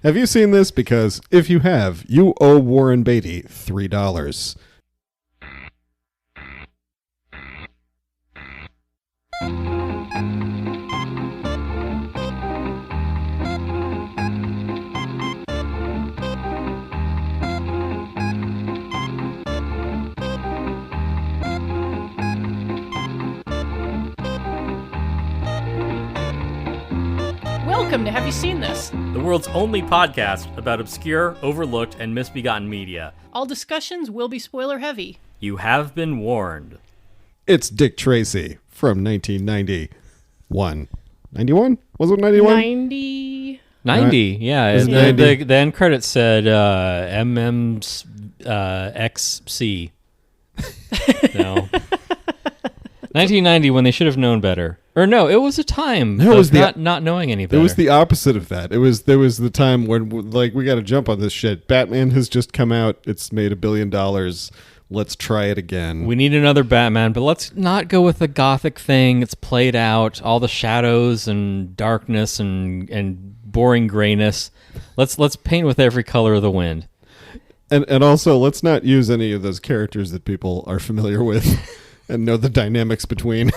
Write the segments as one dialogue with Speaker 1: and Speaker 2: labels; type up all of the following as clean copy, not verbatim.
Speaker 1: Have you seen this? Because if you have, you owe Warren Beatty $3.
Speaker 2: Welcome to Have You Seen This?
Speaker 3: The world's only podcast about obscure, overlooked, and misbegotten media.
Speaker 2: All discussions will be spoiler heavy.
Speaker 3: You have been warned.
Speaker 1: It's Dick Tracy from 1991. 91? Was it 91?
Speaker 2: 90,
Speaker 3: yeah.
Speaker 1: Is it 90?
Speaker 3: The end credits said XC. No. 1990 when they should have known better. Or no, it was a time of not knowing any better.
Speaker 1: It was the opposite of that. There was the time when, like, we got to jump on this shit. Batman has just come out. It's made $1 billion. Let's try it again.
Speaker 3: We need another Batman, but let's not go with the gothic thing. It's played out, all the shadows and darkness and boring grayness. Let's paint with every color of the wind.
Speaker 1: And also, let's not use any of those characters that people are familiar with and know the dynamics between.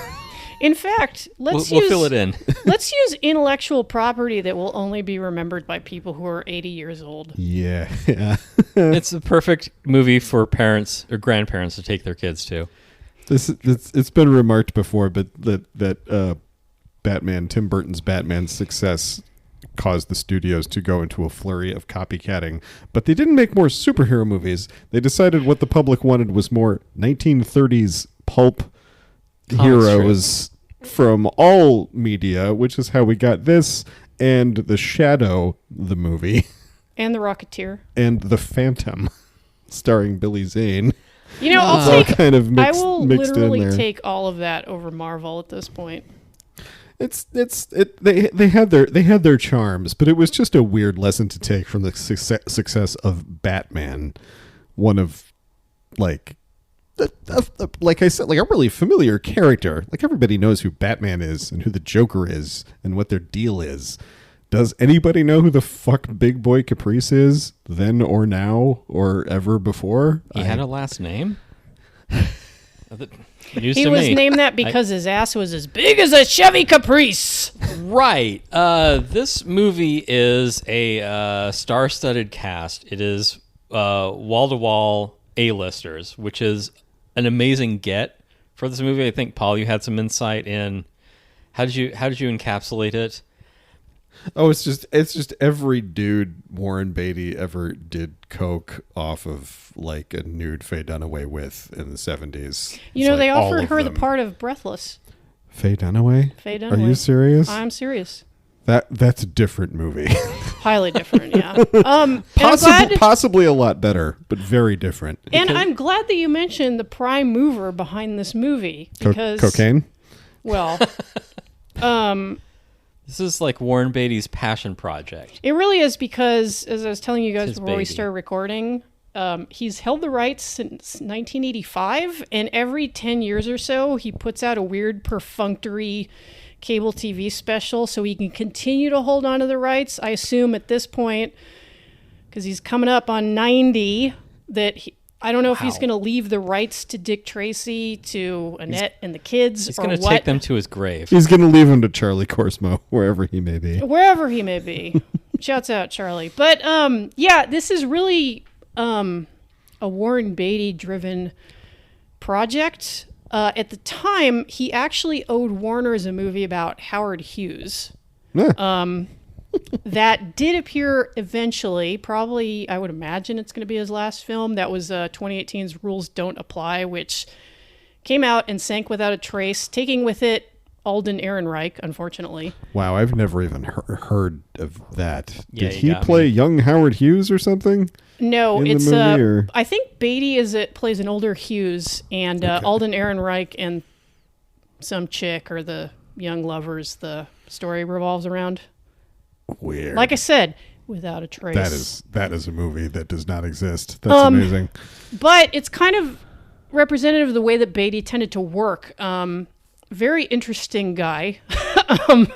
Speaker 2: In fact, we'll
Speaker 3: fill it in.
Speaker 2: Let's use intellectual property that will only be remembered by people who are 80 years old.
Speaker 1: Yeah.
Speaker 3: It's a perfect movie for parents or grandparents to take their kids to.
Speaker 1: It's been remarked before, but that Tim Burton's Batman's success caused the studios to go into a flurry of copycatting. But they didn't make more superhero movies. They decided what the public wanted was more 1930s pulp heroes from all media, which is how we got this and The Shadow, the movie.
Speaker 2: And The Rocketeer.
Speaker 1: And The Phantom, starring Billy Zane.
Speaker 2: You know,
Speaker 1: I
Speaker 2: will
Speaker 1: mixed
Speaker 2: literally take all of that over Marvel at this point.
Speaker 1: They had their charms, but it was just a weird lesson to take from the success of Batman. One of, like I said, like a really familiar character. Like everybody knows who Batman is and who the Joker is and what their deal is. Does anybody know who the fuck Big Boy Caprice is then or now or ever before?
Speaker 3: He had a last name?
Speaker 2: He was named that because his ass was as big as a Chevy Caprice.
Speaker 3: Right. This movie is a star-studded cast. It is wall-to-wall A-listers, which is an amazing get for this movie. I think, Paul, you had some insight in how did you encapsulate it?
Speaker 1: Oh, it's just every dude Warren Beatty ever did coke off of, like a nude Faye Dunaway with in the 70s.
Speaker 2: You know, they offered her the part of Breathless.
Speaker 1: Faye Dunaway?
Speaker 2: Faye Dunaway.
Speaker 1: Are you serious?
Speaker 2: I'm serious.
Speaker 1: That's a different movie.
Speaker 2: Highly different, yeah.
Speaker 1: Possibly a lot better, but very different.
Speaker 2: And I'm glad that you mentioned the prime mover behind this movie. Because
Speaker 1: cocaine?
Speaker 2: Well,
Speaker 3: this is like Warren Beatty's passion project.
Speaker 2: It really is because, as I was telling you guys before we
Speaker 3: baby.
Speaker 2: started recording, he's held the rights since 1985, and every 10 years or so, he puts out a weird, perfunctory cable TV special so he can continue to hold on to the rights. I assume at this point, because he's coming up on 90, that I don't know if he's going to leave the rights to Dick Tracy, to Annette and the kids,
Speaker 3: He's
Speaker 2: or
Speaker 3: going to take them to his grave.
Speaker 1: He's going to leave him to Charlie Corsmo, wherever he may be.
Speaker 2: Wherever he may be. Shouts out, Charlie. But, yeah, this is really a Warren Beatty-driven project. At the time, he actually owed Warner's a movie about Howard Hughes.
Speaker 1: Yeah.
Speaker 2: That did appear eventually. Probably, I would imagine it's going to be his last film. That was 2018's Rules Don't Apply, which came out and sank without a trace, taking with it Alden Ehrenreich, unfortunately.
Speaker 1: Wow, I've never even heard of that.
Speaker 3: Yeah,
Speaker 1: Did he play young Howard Hughes or something?
Speaker 2: No,
Speaker 1: it's
Speaker 2: I think Beatty plays an older Hughes, and Alden Ehrenreich and some chick are the young lovers the story revolves around.
Speaker 1: Weird.
Speaker 2: Like I said, without a trace.
Speaker 1: That is a movie that does not exist. That's amazing.
Speaker 2: But it's kind of representative of the way that Beatty tended to work. very interesting guy. um,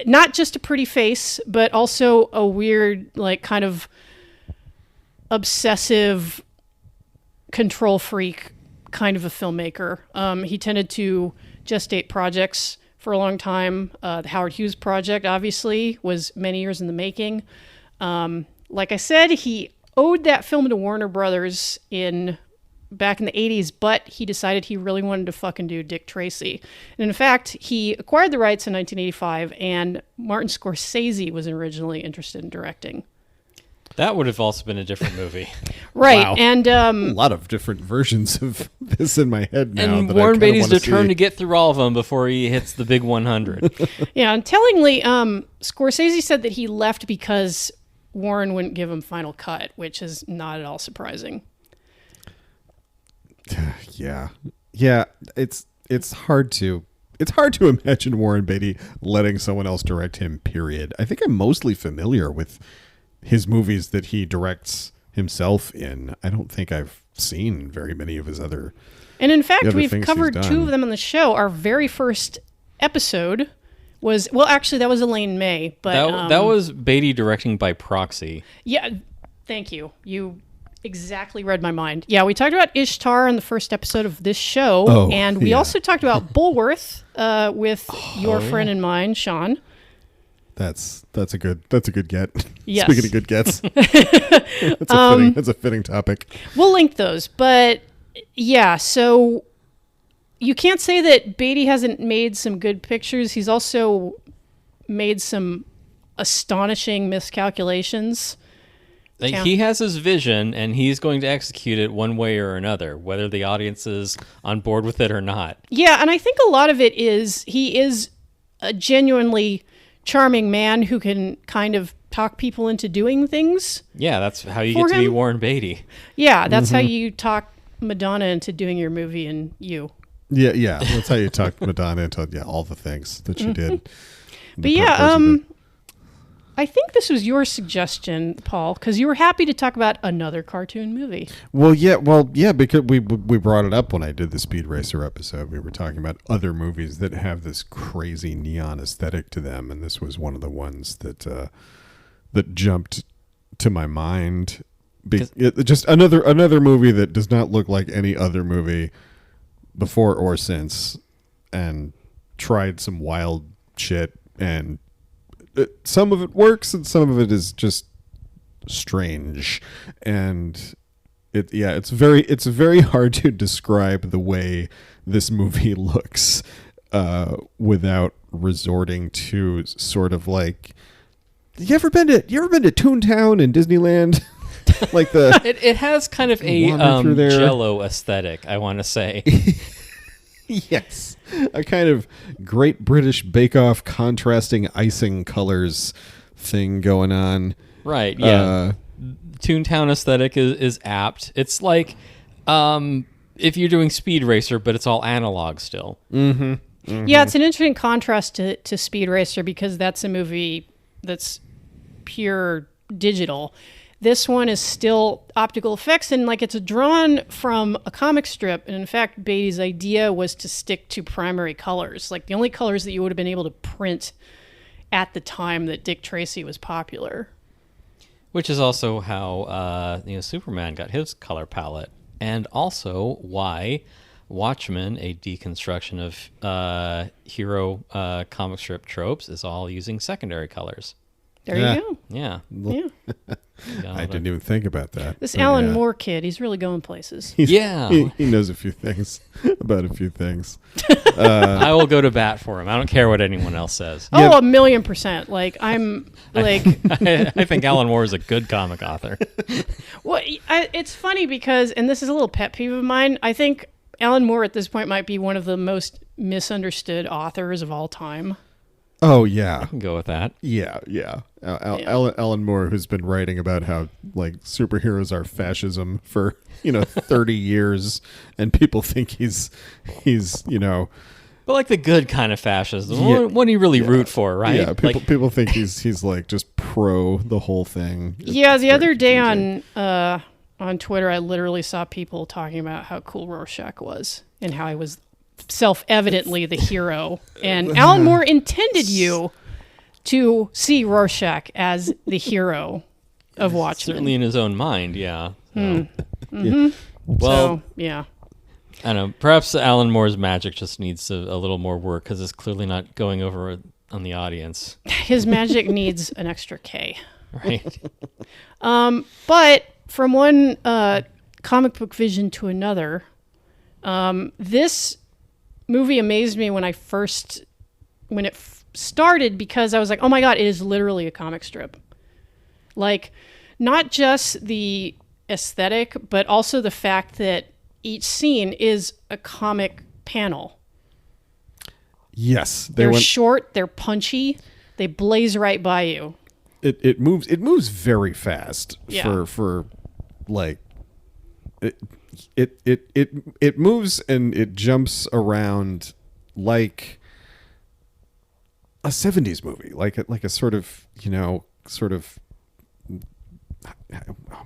Speaker 2: Not just a pretty face, but also a weird, like, kind of obsessive control freak kind of a filmmaker. He tended to gestate projects for a long time. The Howard Hughes project, obviously, was many years in the making. Like I said, he owed that film to Warner Brothers back in the 80s, but he decided he really wanted to fucking do Dick Tracy. And in fact, he acquired the rights in 1985, and Martin Scorsese was originally interested in directing.
Speaker 3: That would have also been a different movie.
Speaker 2: Right.
Speaker 1: Wow.
Speaker 2: And
Speaker 1: A lot of different versions of this in my head now.
Speaker 3: And
Speaker 1: that
Speaker 3: Warren
Speaker 1: I kinda
Speaker 3: Beatty's
Speaker 1: wanna
Speaker 3: determined
Speaker 1: see.
Speaker 3: to get through all of them before he hits the big 100.
Speaker 2: yeah, and tellingly, Scorsese said that he left because Warren wouldn't give him final cut, which is not at all surprising.
Speaker 1: Yeah. It's hard to imagine Warren Beatty letting someone else direct him. Period. I think I'm mostly familiar with his movies that he directs himself in. I don't think I've seen very many of his other.
Speaker 2: And in fact,
Speaker 1: the other
Speaker 2: we've
Speaker 1: things
Speaker 2: covered
Speaker 1: he's
Speaker 2: two
Speaker 1: done.
Speaker 2: of them on the show. Our very first episode was, well, actually, that was Elaine May, but
Speaker 3: That was Beatty directing by proxy.
Speaker 2: yeah. Thank you. You exactly read my mind. Yeah, we talked about Ishtar in the first episode of this show,
Speaker 1: Oh,
Speaker 2: and we
Speaker 1: yeah.
Speaker 2: also talked about Bulworth with your friend and mine, Sean.
Speaker 1: That's a good get.
Speaker 2: Yes.
Speaker 1: Speaking of good gets, that's a fitting topic.
Speaker 2: We'll link those, but yeah, so you can't say that Beatty hasn't made some good pictures. He's also made some astonishing miscalculations.
Speaker 3: Like,
Speaker 2: Yeah.
Speaker 3: he has his vision, and he's going to execute it one way or another, whether the audience is on board with it or not.
Speaker 2: Yeah, and I think a lot of it is he is a genuinely charming man who can kind of talk people into doing things.
Speaker 3: Yeah, that's how you
Speaker 2: For
Speaker 3: get to be
Speaker 2: him?
Speaker 3: Warren Beatty.
Speaker 2: Yeah, that's how you talk Madonna into doing your movie and you.
Speaker 1: Yeah. That's how you talk Madonna into all the things that she did.
Speaker 2: But yeah, I think this was your suggestion, Paul, because you were happy to talk about another cartoon movie.
Speaker 1: Well, yeah, because we brought it up when I did the Speed Racer episode. We were talking about other movies that have this crazy neon aesthetic to them, and this was one of the ones that jumped to my mind. Just another movie that does not look like any other movie before or since, and tried some wild shit, and some of it works and some of it is just strange, and it's very hard to describe the way this movie looks without resorting to sort of like, you ever been to Toontown in Disneyland? Like the
Speaker 3: It has kind of a
Speaker 1: Wander through there.
Speaker 3: Jello aesthetic, I want to say.
Speaker 1: Yes, a kind of Great British Bake Off contrasting icing colors thing going on.
Speaker 3: Right, yeah. Toontown aesthetic is apt. It's like if you're doing Speed Racer, but it's all analog still.
Speaker 2: Yeah, it's an interesting contrast to Speed Racer because that's a movie that's pure digital. This one is still optical effects, and like it's drawn from a comic strip. And in fact, Beatty's idea was to stick to primary colors, like the only colors that you would have been able to print at the time that Dick Tracy was popular.
Speaker 3: Which is also how Superman got his color palette, and also why Watchmen, a deconstruction of hero comic strip tropes, is all using secondary colors.
Speaker 2: There
Speaker 1: Yeah.
Speaker 2: you go.
Speaker 3: Yeah.
Speaker 2: Yeah.
Speaker 1: I didn't even think about that.
Speaker 2: This
Speaker 1: But
Speaker 2: Alan
Speaker 1: yeah.
Speaker 2: Moore kid, he's really going places.
Speaker 3: Yeah.
Speaker 1: He knows a few things about a few things.
Speaker 3: I will go to bat for him. I don't care what anyone else says.
Speaker 2: Oh, 1,000,000%. Like, I'm like,
Speaker 3: I think Alan Moore is a good comic author.
Speaker 2: well, it's funny because, and this is a little pet peeve of mine, I think Alan Moore at this point might be one of the most misunderstood authors of all time.
Speaker 1: Oh yeah,
Speaker 3: I can go with that.
Speaker 1: yeah. Alan Moore, who's been writing about how like superheroes are fascism for 30 years, and people think he's
Speaker 3: But like the good kind of fascism,
Speaker 1: Yeah.
Speaker 3: what you really root for, right?
Speaker 1: yeah.
Speaker 3: Like,
Speaker 1: People think he's like just pro the whole thing.
Speaker 2: Yeah, the
Speaker 1: It's
Speaker 2: other
Speaker 1: very
Speaker 2: day
Speaker 1: confusing.
Speaker 2: on Twitter, I literally saw people talking about how cool Rorschach was and how he was self-evidently the hero. And Alan Moore intended you to see Rorschach as the hero of Watchmen.
Speaker 3: Certainly in his own mind, yeah. So.
Speaker 2: Mm-hmm.
Speaker 3: Well,
Speaker 2: So, yeah.
Speaker 3: I don't know. Perhaps Alan Moore's magic just needs a little more work because it's clearly not going over on the audience.
Speaker 2: His magic needs an extra K.
Speaker 3: Right.
Speaker 2: But from one comic book vision to another, this movie amazed me when it started, because I was like, oh my God, it is literally a comic strip. Like, not just the aesthetic, but also the fact that each scene is a comic panel.
Speaker 1: Yes,
Speaker 2: They're short, they're punchy, they blaze right by you.
Speaker 1: It moves very fast.
Speaker 2: Yeah.
Speaker 1: for like it moves and it jumps around like a 70s movie, like a sort of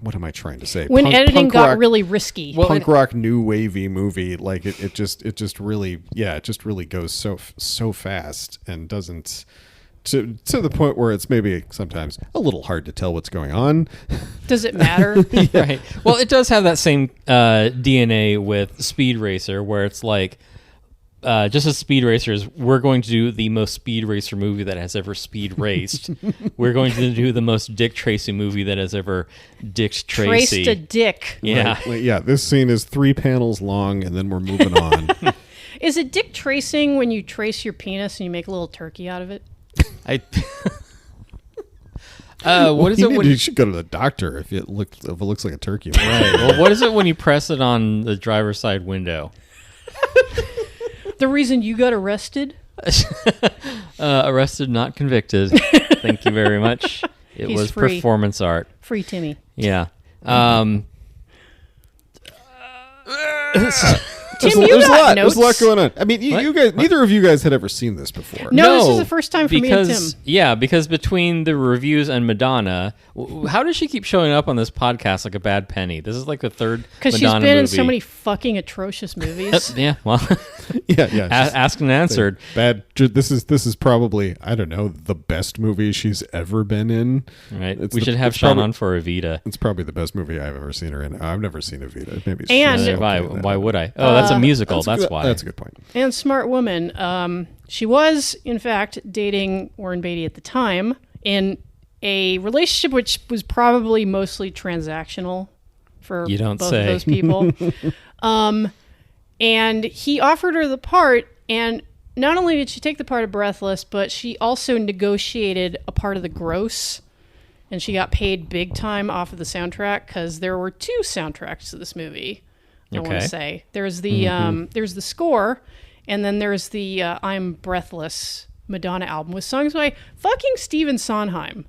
Speaker 1: what am I trying to say?
Speaker 2: When editing got
Speaker 1: rock,
Speaker 2: really risky.
Speaker 1: punk rock new wavy movie, like it just really goes so fast and doesn't to the point where it's maybe sometimes a little hard to tell what's going on.
Speaker 2: Does it matter?
Speaker 3: Right. Well, it does have that same DNA with Speed Racer, where it's like, just as Speed Racers, we're going to do the most Speed Racer movie that has ever speed raced. We're going to do the most Dick Tracy movie that has ever Dick Tracy.
Speaker 2: Traced a dick.
Speaker 3: Yeah.
Speaker 1: Like, yeah, this scene is 3 panels long and then we're moving on.
Speaker 2: Is it dick tracing when you trace your penis and you make a little turkey out of it?
Speaker 3: What is it when
Speaker 1: you should go to the doctor if it looks like a turkey.
Speaker 3: Right. Well, what is it when you press it on the driver's side window?
Speaker 2: The reason you got arrested?
Speaker 3: Arrested, not convicted. Thank you very much. It
Speaker 2: He's
Speaker 3: was
Speaker 2: free.
Speaker 3: performance art.
Speaker 2: Free Timmy.
Speaker 3: Yeah.
Speaker 2: Tim,
Speaker 1: There's
Speaker 2: got
Speaker 1: a lot going on. I mean,
Speaker 3: What?
Speaker 1: you guys, neither of you guys had ever seen this before.
Speaker 2: No, this is the first time for me and
Speaker 3: because,
Speaker 2: Tim.
Speaker 3: Yeah, because between the reviews and Madonna, how does she keep showing up on this podcast like a bad penny? This is like the third
Speaker 2: Because she's
Speaker 3: Madonna
Speaker 2: been in
Speaker 3: movie.
Speaker 2: so many fucking atrocious movies.
Speaker 3: Yeah, well,
Speaker 1: Yeah. just
Speaker 3: asked and answered.
Speaker 1: bad. This is probably, I don't know, the best movie she's ever been in.
Speaker 3: Right.
Speaker 1: It's
Speaker 3: We
Speaker 1: the-
Speaker 3: should have
Speaker 1: it's
Speaker 3: Sean
Speaker 1: probably-
Speaker 3: on for Evita.
Speaker 1: It's probably the best movie I've ever seen her in. I've never seen Evita. Maybe.
Speaker 2: And-
Speaker 1: she's okay
Speaker 3: Why?
Speaker 1: in that.
Speaker 3: Why would I? Oh, that's a musical. That's why.
Speaker 1: That's a good point.
Speaker 2: And smart woman. She was, in fact, dating Warren Beatty at the time in a relationship which was probably mostly transactional for
Speaker 3: You don't
Speaker 2: both
Speaker 3: say.
Speaker 2: of those people. And he offered her the part, and not only did she take the part of Breathless, but she also negotiated a part of the gross, and she got paid big time off of the soundtrack, because there were 2 soundtracks to this movie. I want
Speaker 3: Okay.
Speaker 2: to say there's the score, and then there's the I'm Breathless Madonna album with songs by fucking Stephen Sondheim.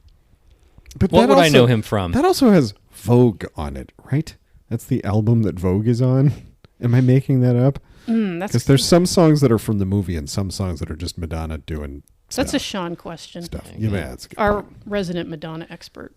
Speaker 1: But
Speaker 3: What
Speaker 1: that
Speaker 3: would I know him from?
Speaker 1: That also has Vogue on it, right? That's the album that Vogue is on. Am I making that up?
Speaker 2: That's
Speaker 1: Because there's some songs that are from the movie and some songs that are just Madonna doing
Speaker 2: that's a Sean question.
Speaker 1: stuff. Yeah, that's a good
Speaker 2: Our
Speaker 1: point.
Speaker 2: resident Madonna expert.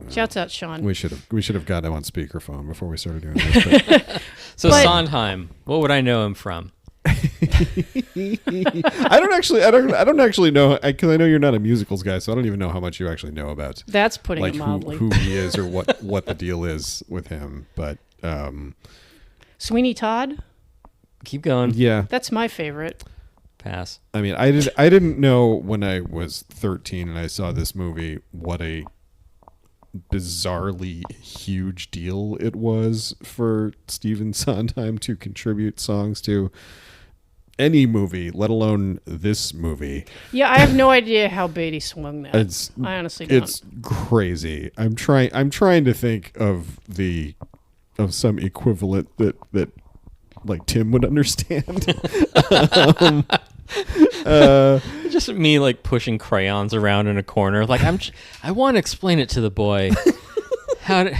Speaker 2: Shouts out Sean.
Speaker 1: We should have gotten him on speakerphone before we started doing this. But
Speaker 3: So
Speaker 2: But-
Speaker 3: Sondheim, what would I know him from?
Speaker 1: I don't actually know, because I know you're not a musicals guy, so I don't even know how much you actually know about
Speaker 2: That's putting
Speaker 1: like
Speaker 2: it mildly.
Speaker 1: who he is or what the deal is with him. But
Speaker 2: Sweeney Todd.
Speaker 3: Keep going.
Speaker 1: yeah,
Speaker 2: That's my favorite.
Speaker 3: Pass.
Speaker 1: I mean, I didn't know when I was 13 and I saw this movie what a bizarrely huge deal it was for Stephen Sondheim to contribute songs to any movie, let alone this movie.
Speaker 2: Yeah, I have no idea how Beatty swung that.
Speaker 1: It's
Speaker 2: I honestly don't.
Speaker 1: it's crazy. I'm trying to think of some equivalent that like Tim would understand.
Speaker 3: Just me like pushing crayons around in a corner. Like I want to explain it to the boy. How to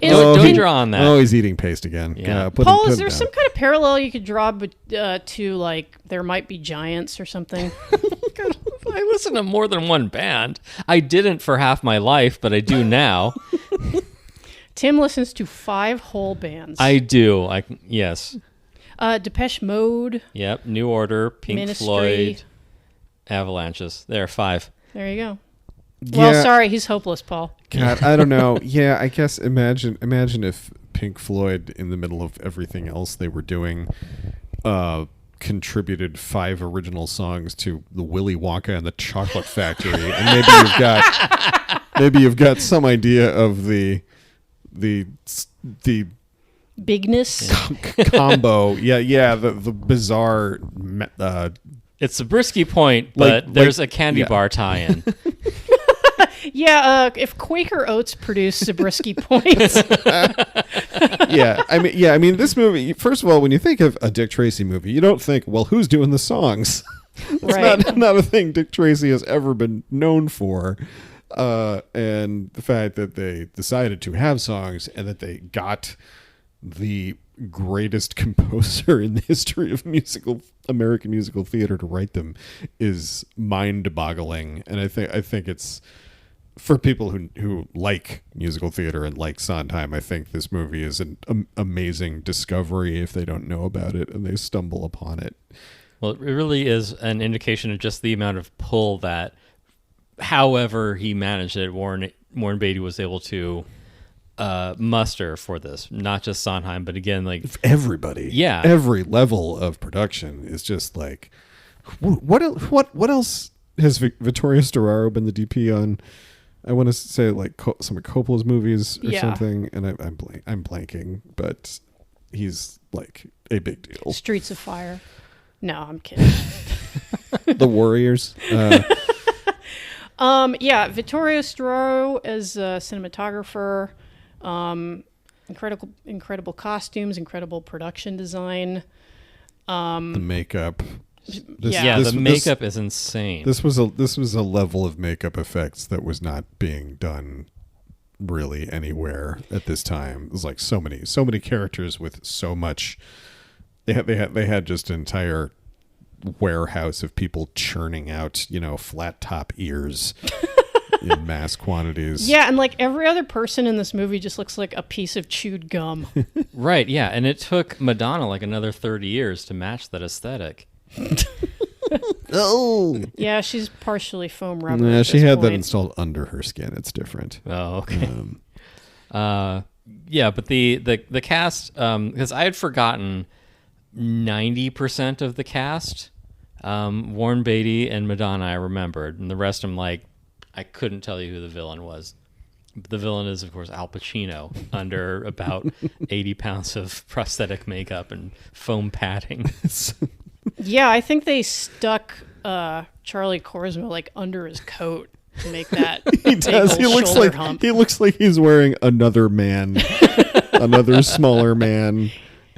Speaker 3: don't draw on that.
Speaker 1: Oh, he's eating paste again.
Speaker 3: Yeah.
Speaker 2: Paul, is there some kind of parallel you could draw to like There Might Be Giants or something?
Speaker 3: I listen to more than one band. I didn't for half my life, but I do now.
Speaker 2: Tim listens to 5 whole bands.
Speaker 3: I do. Yes.
Speaker 2: Depeche Mode.
Speaker 3: Yep. New Order, Pink
Speaker 2: Ministry.
Speaker 3: Floyd, Avalanches. There are 5.
Speaker 2: There you go.
Speaker 1: Yeah.
Speaker 2: Well, sorry, he's hopeless, Paul.
Speaker 1: God, I don't know. Yeah, I guess imagine if Pink Floyd, in the middle of everything else they were doing, contributed 5 original songs to the Willy Wonka and the Chocolate Factory, and maybe you've got some idea of the
Speaker 2: Bigness.
Speaker 1: combo. Yeah, the bizarre.
Speaker 3: It's a Brisky point, but there's a candy bar tie-in.
Speaker 2: Yeah, if Quaker Oats produced Zabriskie Points.
Speaker 1: I mean, this movie. First of all, when you think of a Dick Tracy movie, you don't think, well, who's doing the songs? It's
Speaker 2: Right.
Speaker 1: not a thing Dick Tracy has ever been known for. And the fact that they decided to have songs and that they got the greatest composer in the history of American musical theater to write them is mind-boggling. And I think it's, for people who like musical theater and like Sondheim, I think this movie is an amazing discovery if they don't know about it and they stumble upon it.
Speaker 3: Well, it really is an indication of just the amount of pull that, however he managed it, Warren Beatty was able to muster for this. Not just Sondheim, but again, like
Speaker 1: everybody, every level of production is just like, what else has Vittorio Storaro been the DP on? I want to say like some of Coppola's movies or something, and I'm blanking, but he's like a big deal.
Speaker 2: Streets of Fire. No, I'm kidding.
Speaker 1: The Warriors.
Speaker 2: Vittorio Storaro as a cinematographer. Incredible costumes, incredible production design.
Speaker 1: The makeup.
Speaker 3: The makeup is insane.
Speaker 1: This was a level of makeup effects that was not being done really anywhere at this time. It was like so many characters with so much. They had just an entire warehouse of people churning out, flat top ears in mass quantities.
Speaker 2: Yeah, and like every other person in this movie just looks like a piece of chewed gum.
Speaker 3: Right, yeah, and it took Madonna like another 30 years to match that aesthetic.
Speaker 1: Oh.
Speaker 2: Yeah, she's partially foam rubber.
Speaker 1: Yeah, she had that
Speaker 2: point.
Speaker 1: installed under her skin. It's different.
Speaker 3: Oh, okay. But the cast, because I had forgotten 90% of the cast. Warren Beatty and Madonna I remembered, and the rest I'm like, I couldn't tell you who the villain was. The villain is, of course, Al Pacino under about 80 pounds of prosthetic makeup and foam padding.
Speaker 2: Yeah, I think they stuck Charlie Korsmo like under his coat to make that.
Speaker 1: He does. He looks like he's wearing another man, another smaller man.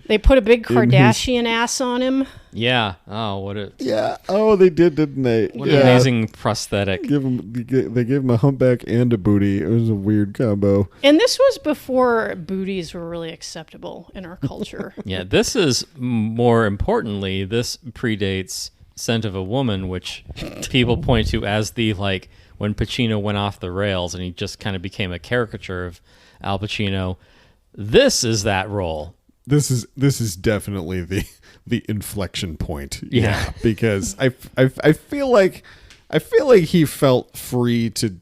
Speaker 2: They put a big Kardashian ass on him.
Speaker 3: Yeah. Oh, what a.
Speaker 1: Yeah. Oh, they didn't they?
Speaker 3: What an amazing prosthetic.
Speaker 1: They gave him a humpback and a booty. It was a weird combo.
Speaker 2: And this was before booties were really acceptable in our culture.
Speaker 3: Yeah, this is, more importantly, this predates Scent of a Woman, which people point to as the, like, when Pacino went off the rails and he just kind of became a caricature of Al Pacino. This is that role.
Speaker 1: This is definitely the inflection point.
Speaker 3: Yeah.
Speaker 1: Because I feel like he felt free to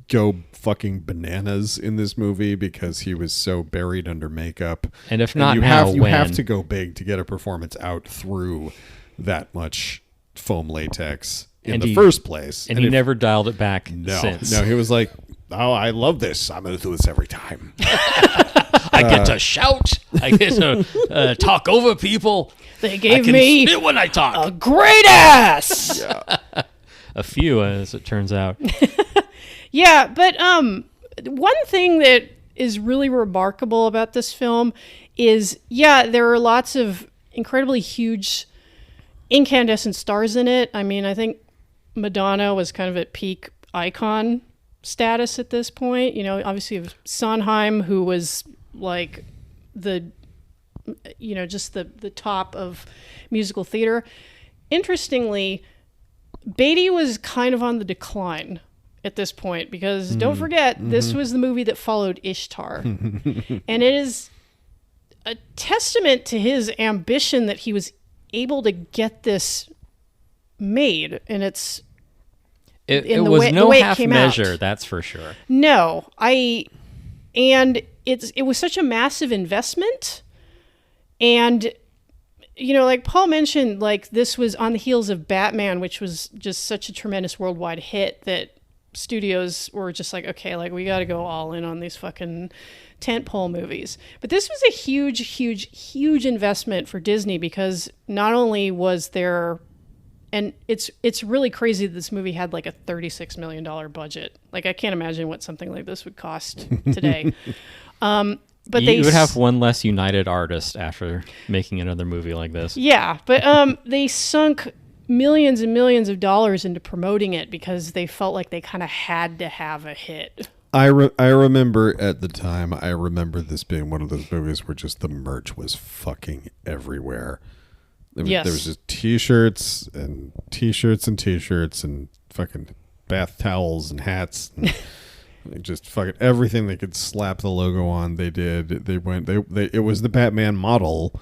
Speaker 1: go fucking bananas in this movie because he was so buried under makeup.
Speaker 3: And if not,
Speaker 1: you
Speaker 3: now,
Speaker 1: have to go big to get a performance out through that much foam latex in the first place.
Speaker 3: And he never dialed it back since.
Speaker 1: No, he was like, "Oh, I love this. I'm going to do this every time."
Speaker 3: I get to shout. I get to talk over people.
Speaker 2: They gave me
Speaker 3: spit when I talk.
Speaker 2: A great ass.
Speaker 1: Yeah.
Speaker 3: A few, as it turns out.
Speaker 2: Yeah, but one thing that is really remarkable about this film is, there are lots of incredibly huge incandescent stars in it. I mean, I think Madonna was kind of at peak icon status at this point. Obviously of Sondheim, who was like just the top of musical theater. Interestingly, Beatty was kind of on the decline at this point because don't forget, this was the movie that followed Ishtar. And it is a testament to his ambition that he was able to get this made, and it
Speaker 3: was no half measure, that's for sure.
Speaker 2: No, it was such a massive investment, and like Paul mentioned, like this was on the heels of Batman, which was just such a tremendous worldwide hit that studios were just like, okay, like we got to go all in on these fucking tentpole movies. But this was a huge investment for Disney, because not only was there, and it's really crazy that this movie had like a $36 million budget. Like I can't imagine what something like this would cost today. But
Speaker 3: you would have one less United artist after making another movie like this.
Speaker 2: Yeah, but they sunk millions and millions of dollars into promoting it because they felt like they kind of had to have a hit.
Speaker 1: I remember at the time, I remember this being one of those movies where just the merch was fucking everywhere.
Speaker 2: Yes.
Speaker 1: There was just t-shirts and t-shirts and t-shirts and fucking bath towels and hats and just fucking everything they could slap the logo on. They did. It was the Batman model.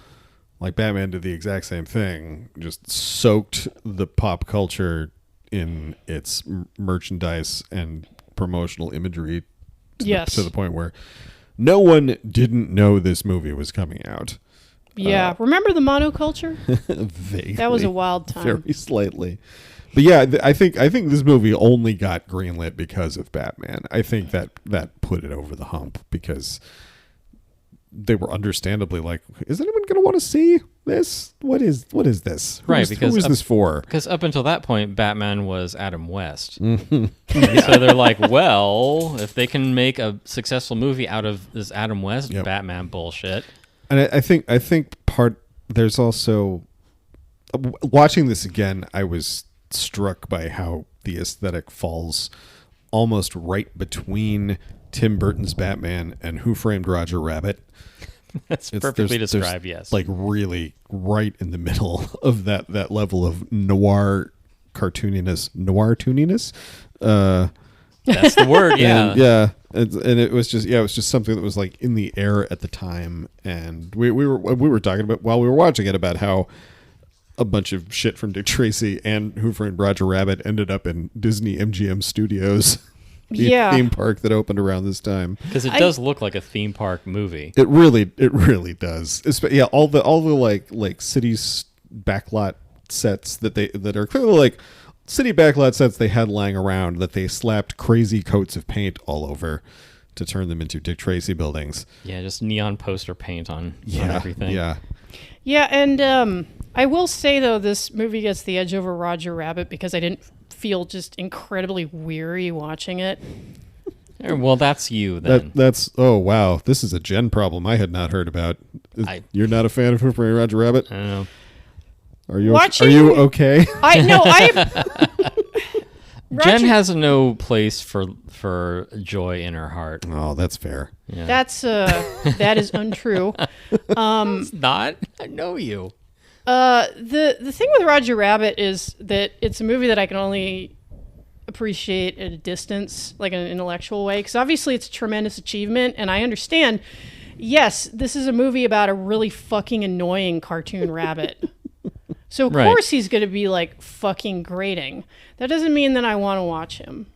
Speaker 1: Like Batman did the exact same thing, just soaked the pop culture in its merchandise and promotional imagery to the point where no one didn't know this movie was coming out.
Speaker 2: Yeah. Remember the monoculture?
Speaker 1: Vaguely.
Speaker 2: That was a wild time.
Speaker 1: Very slightly. But yeah, I think this movie only got greenlit because of Batman. I think that put it over the hump, because they were understandably like, is anyone going to want to see this? What is this?
Speaker 3: Right,
Speaker 1: who is this for?
Speaker 3: Because up until that point, Batman was Adam West.
Speaker 1: Mm-hmm.
Speaker 3: So they're like, well, if they can make a successful movie out of this Adam West Batman bullshit.
Speaker 1: And I think there's also, watching this again, I was struck by how the aesthetic falls almost right between Tim Burton's Batman and Who Framed Roger Rabbit.
Speaker 3: That's perfectly described, yes.
Speaker 1: Like really right in the middle of that level of noir cartooniness.
Speaker 3: That's the word, yeah.
Speaker 1: And it was just something that was like in the air at the time. And we were talking about, while we were watching it, about how a bunch of shit from Dick Tracy and Who Framed Roger Rabbit ended up in Disney MGM Studios. Theme park that opened around this time,
Speaker 3: because it does look like a theme park movie.
Speaker 1: It really does. All the like cities backlot sets that are clearly like city backlot sets they had lying around that they slapped crazy coats of paint all over to turn them into Dick Tracy buildings.
Speaker 3: Yeah, just neon poster paint on everything.
Speaker 2: Yeah, and I will say though, this movie gets the edge over Roger Rabbit because I didn't feel just incredibly weary watching it.
Speaker 3: Well, that's you then.
Speaker 1: That's oh wow, this is a Jen problem I had not heard about. You're not a fan of Who Framed Roger Rabbit?
Speaker 3: I don't know.
Speaker 1: Are you okay?
Speaker 3: Jen has no place for joy in her heart.
Speaker 1: Oh, that's fair.
Speaker 2: Yeah. That is untrue.
Speaker 3: It's not. I know you.
Speaker 2: The thing with Roger Rabbit is that it's a movie that I can only appreciate at a distance, like in an intellectual way, because obviously it's a tremendous achievement, and I understand, yes, this is a movie about a really fucking annoying cartoon rabbit. So of course he's going to be like fucking grating. That doesn't mean that I want to watch him.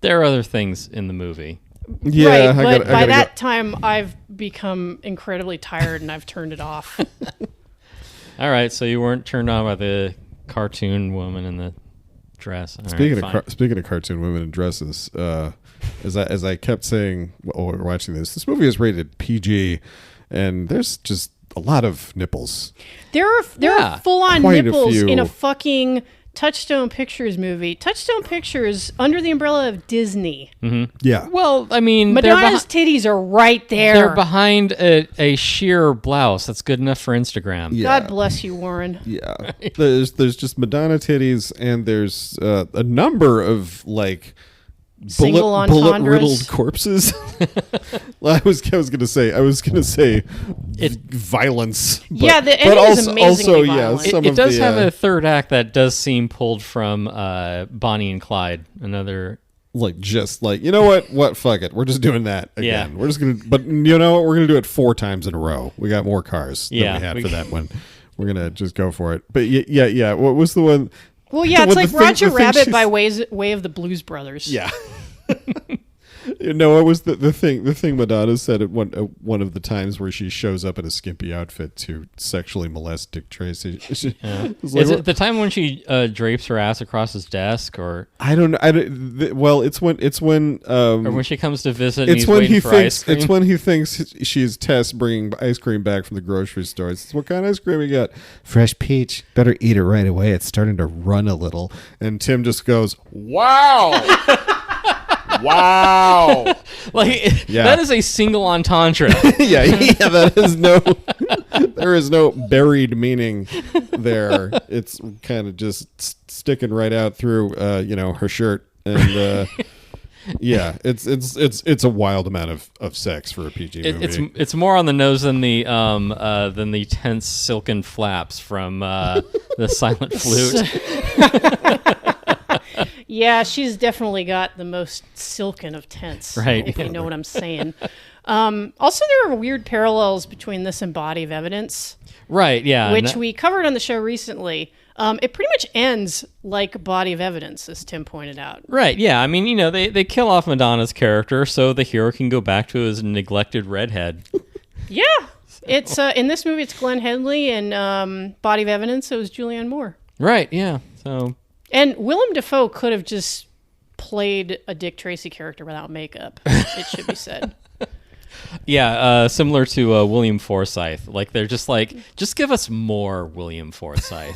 Speaker 3: There are other things in the movie.
Speaker 1: Yeah,
Speaker 2: right, but by that time I've become incredibly tired and I've turned it off.
Speaker 3: All right, so you weren't turned on by the cartoon woman in the dress.
Speaker 1: Speaking of cartoon women in dresses, as I kept saying while we were watching this movie is rated PG, and there's just a lot of nipples.
Speaker 2: There are full-on nipples in a fucking Touchstone Pictures movie. Touchstone Pictures under the umbrella of Disney.
Speaker 3: Mm-hmm.
Speaker 1: Yeah.
Speaker 3: Well, I mean,
Speaker 2: Madonna's titties are right there.
Speaker 3: They're behind a sheer blouse. That's good enough for Instagram.
Speaker 1: Yeah.
Speaker 2: God bless you, Warren.
Speaker 1: Yeah. There's just Madonna titties, and there's a number of like bullet riddled corpses. I was gonna say violence. But,
Speaker 2: yeah, the ending is amazingly violent.
Speaker 3: It does have a third act that does seem pulled from Bonnie and Clyde, another
Speaker 1: Like, just like, you know what, fuck it, we're just doing that again.
Speaker 3: Yeah.
Speaker 1: We're just gonna, but you know what, we're gonna do it 4 times in a row. We got more cars than
Speaker 3: Yeah,
Speaker 1: we had
Speaker 3: we-
Speaker 1: for that one. We're gonna just go for it. But yeah, what was the one?
Speaker 2: Well, yeah, it's
Speaker 1: the
Speaker 2: like
Speaker 1: thing-
Speaker 2: Roger
Speaker 1: the thing
Speaker 2: Rabbit
Speaker 1: she's-
Speaker 2: by way of the Blues Brothers.
Speaker 1: Yeah. No, it was the thing Madonna said at one of the times where she shows up in a skimpy outfit to sexually molest Dick Tracy.
Speaker 3: Is it the time when she drapes her ass across his desk, or
Speaker 1: I don't know. Well, it's when
Speaker 3: or when she comes to visit? And
Speaker 1: it's
Speaker 3: he's
Speaker 1: when
Speaker 3: waiting
Speaker 1: he
Speaker 3: for
Speaker 1: thinks
Speaker 3: ice cream?
Speaker 1: it's when he thinks she's Tess bringing ice cream back from the grocery store. It's what kind of ice cream you got? Fresh peach. Better eat it right away. It's starting to run a little. And Tim just goes, "Wow." Wow.
Speaker 3: Like
Speaker 1: Yeah.
Speaker 3: that is a single entendre.
Speaker 1: yeah, that is there is no buried meaning there. It's kind of just sticking right out through her shirt, and yeah, it's a wild amount of sex for a PG movie.
Speaker 3: It's more on the nose than the tense silken flaps from the silent flute.
Speaker 2: Yeah, she's definitely got the most silken of tense,
Speaker 3: Right.
Speaker 2: if you know what I'm saying. Also, there are weird parallels between this and Body of Evidence,
Speaker 3: Right, yeah.
Speaker 2: which we covered on the show recently. It pretty much ends like Body of Evidence, as Tim pointed out.
Speaker 3: Right, yeah. I mean, they kill off Madonna's character so the hero can go back to his neglected redhead.
Speaker 2: Yeah, it's in this movie it's Glenn Headley, and Body of Evidence it was Julianne Moore.
Speaker 3: Right, yeah. So
Speaker 2: And Willem Dafoe could have just played a Dick Tracy character without makeup. It should be said.
Speaker 3: yeah, similar to William Forsythe. Like they're just like, just give us more William Forsythe.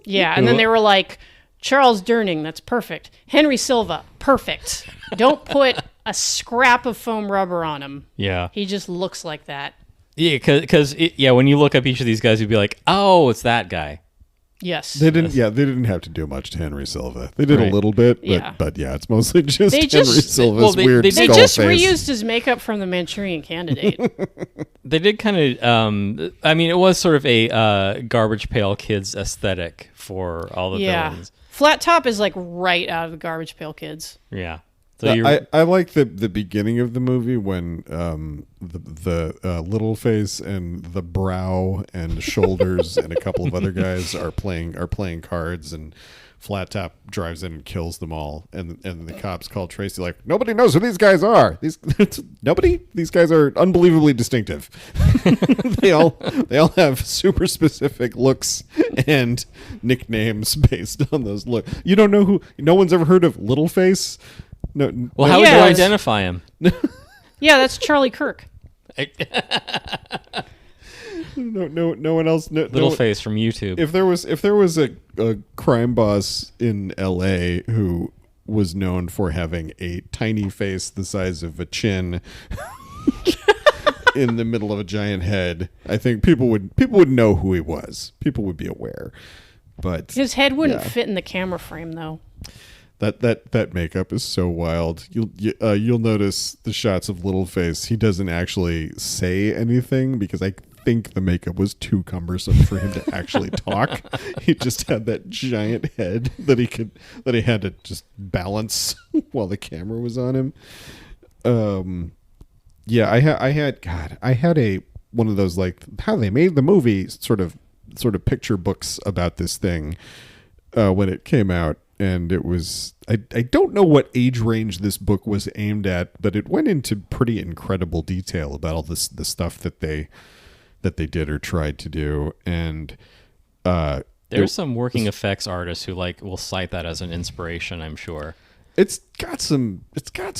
Speaker 2: Yeah, and then they were like, Charles Durning, that's perfect. Henry Silva, perfect. Don't put a scrap of foam rubber on him.
Speaker 3: Yeah.
Speaker 2: He just looks like that.
Speaker 3: Yeah, because when you look up each of these guys, you'd be like, oh, it's that guy.
Speaker 2: Yes.
Speaker 1: They didn't have to do much to Henry Silva. They did a
Speaker 3: Right.
Speaker 1: little bit,
Speaker 2: Yeah.
Speaker 1: but it's mostly just
Speaker 2: They
Speaker 1: Henry
Speaker 2: just-
Speaker 1: Silva's
Speaker 3: well, they
Speaker 1: weird
Speaker 3: just
Speaker 2: They
Speaker 1: skull
Speaker 2: just
Speaker 1: face.
Speaker 2: reused his makeup from the Manchurian Candidate.
Speaker 3: They did kind of, I mean, it was sort of a Garbage Pail Kids aesthetic for all the
Speaker 2: Yeah.
Speaker 3: villains.
Speaker 2: Flat Top is like right out of the Garbage Pail Kids.
Speaker 3: Yeah. So
Speaker 1: I like the beginning of the movie when the little face and the brow and shoulders and a couple of other guys are playing cards, and Flat Top drives in and kills them all, and the cops call Tracy like, nobody knows who these guys are. These guys are unbelievably distinctive. they all have super specific looks and nicknames based on those looks. You don't know who? No one's ever heard of Little Face. No.
Speaker 3: well, how
Speaker 2: Yeah,
Speaker 3: would you
Speaker 2: it's-
Speaker 3: identify him?
Speaker 2: Yeah, that's Charlie Kirk.
Speaker 1: No one else.
Speaker 3: Little Face from YouTube.
Speaker 1: If there was a crime boss in L.A. who was known for having a tiny face the size of a chin in the middle of a giant head, I think people would know who he was. People would be aware. But
Speaker 2: His head wouldn't
Speaker 1: yeah.
Speaker 2: fit in the camera frame, though.
Speaker 1: That makeup is so wild. You'll notice the shots of Littleface. He doesn't actually say anything because I think the makeup was too cumbersome for him to actually talk. He just had that giant head that he had to just balance while the camera was on him. Yeah, I had a one of those like how they made the movie sort of picture books about this thing when it came out. And it was, I don't know what age range this book was aimed at, but it went into pretty incredible detail about all the stuff that they did or tried to do. And
Speaker 3: There's some working effects artists who will cite that as an inspiration, I'm sure.
Speaker 1: it's got some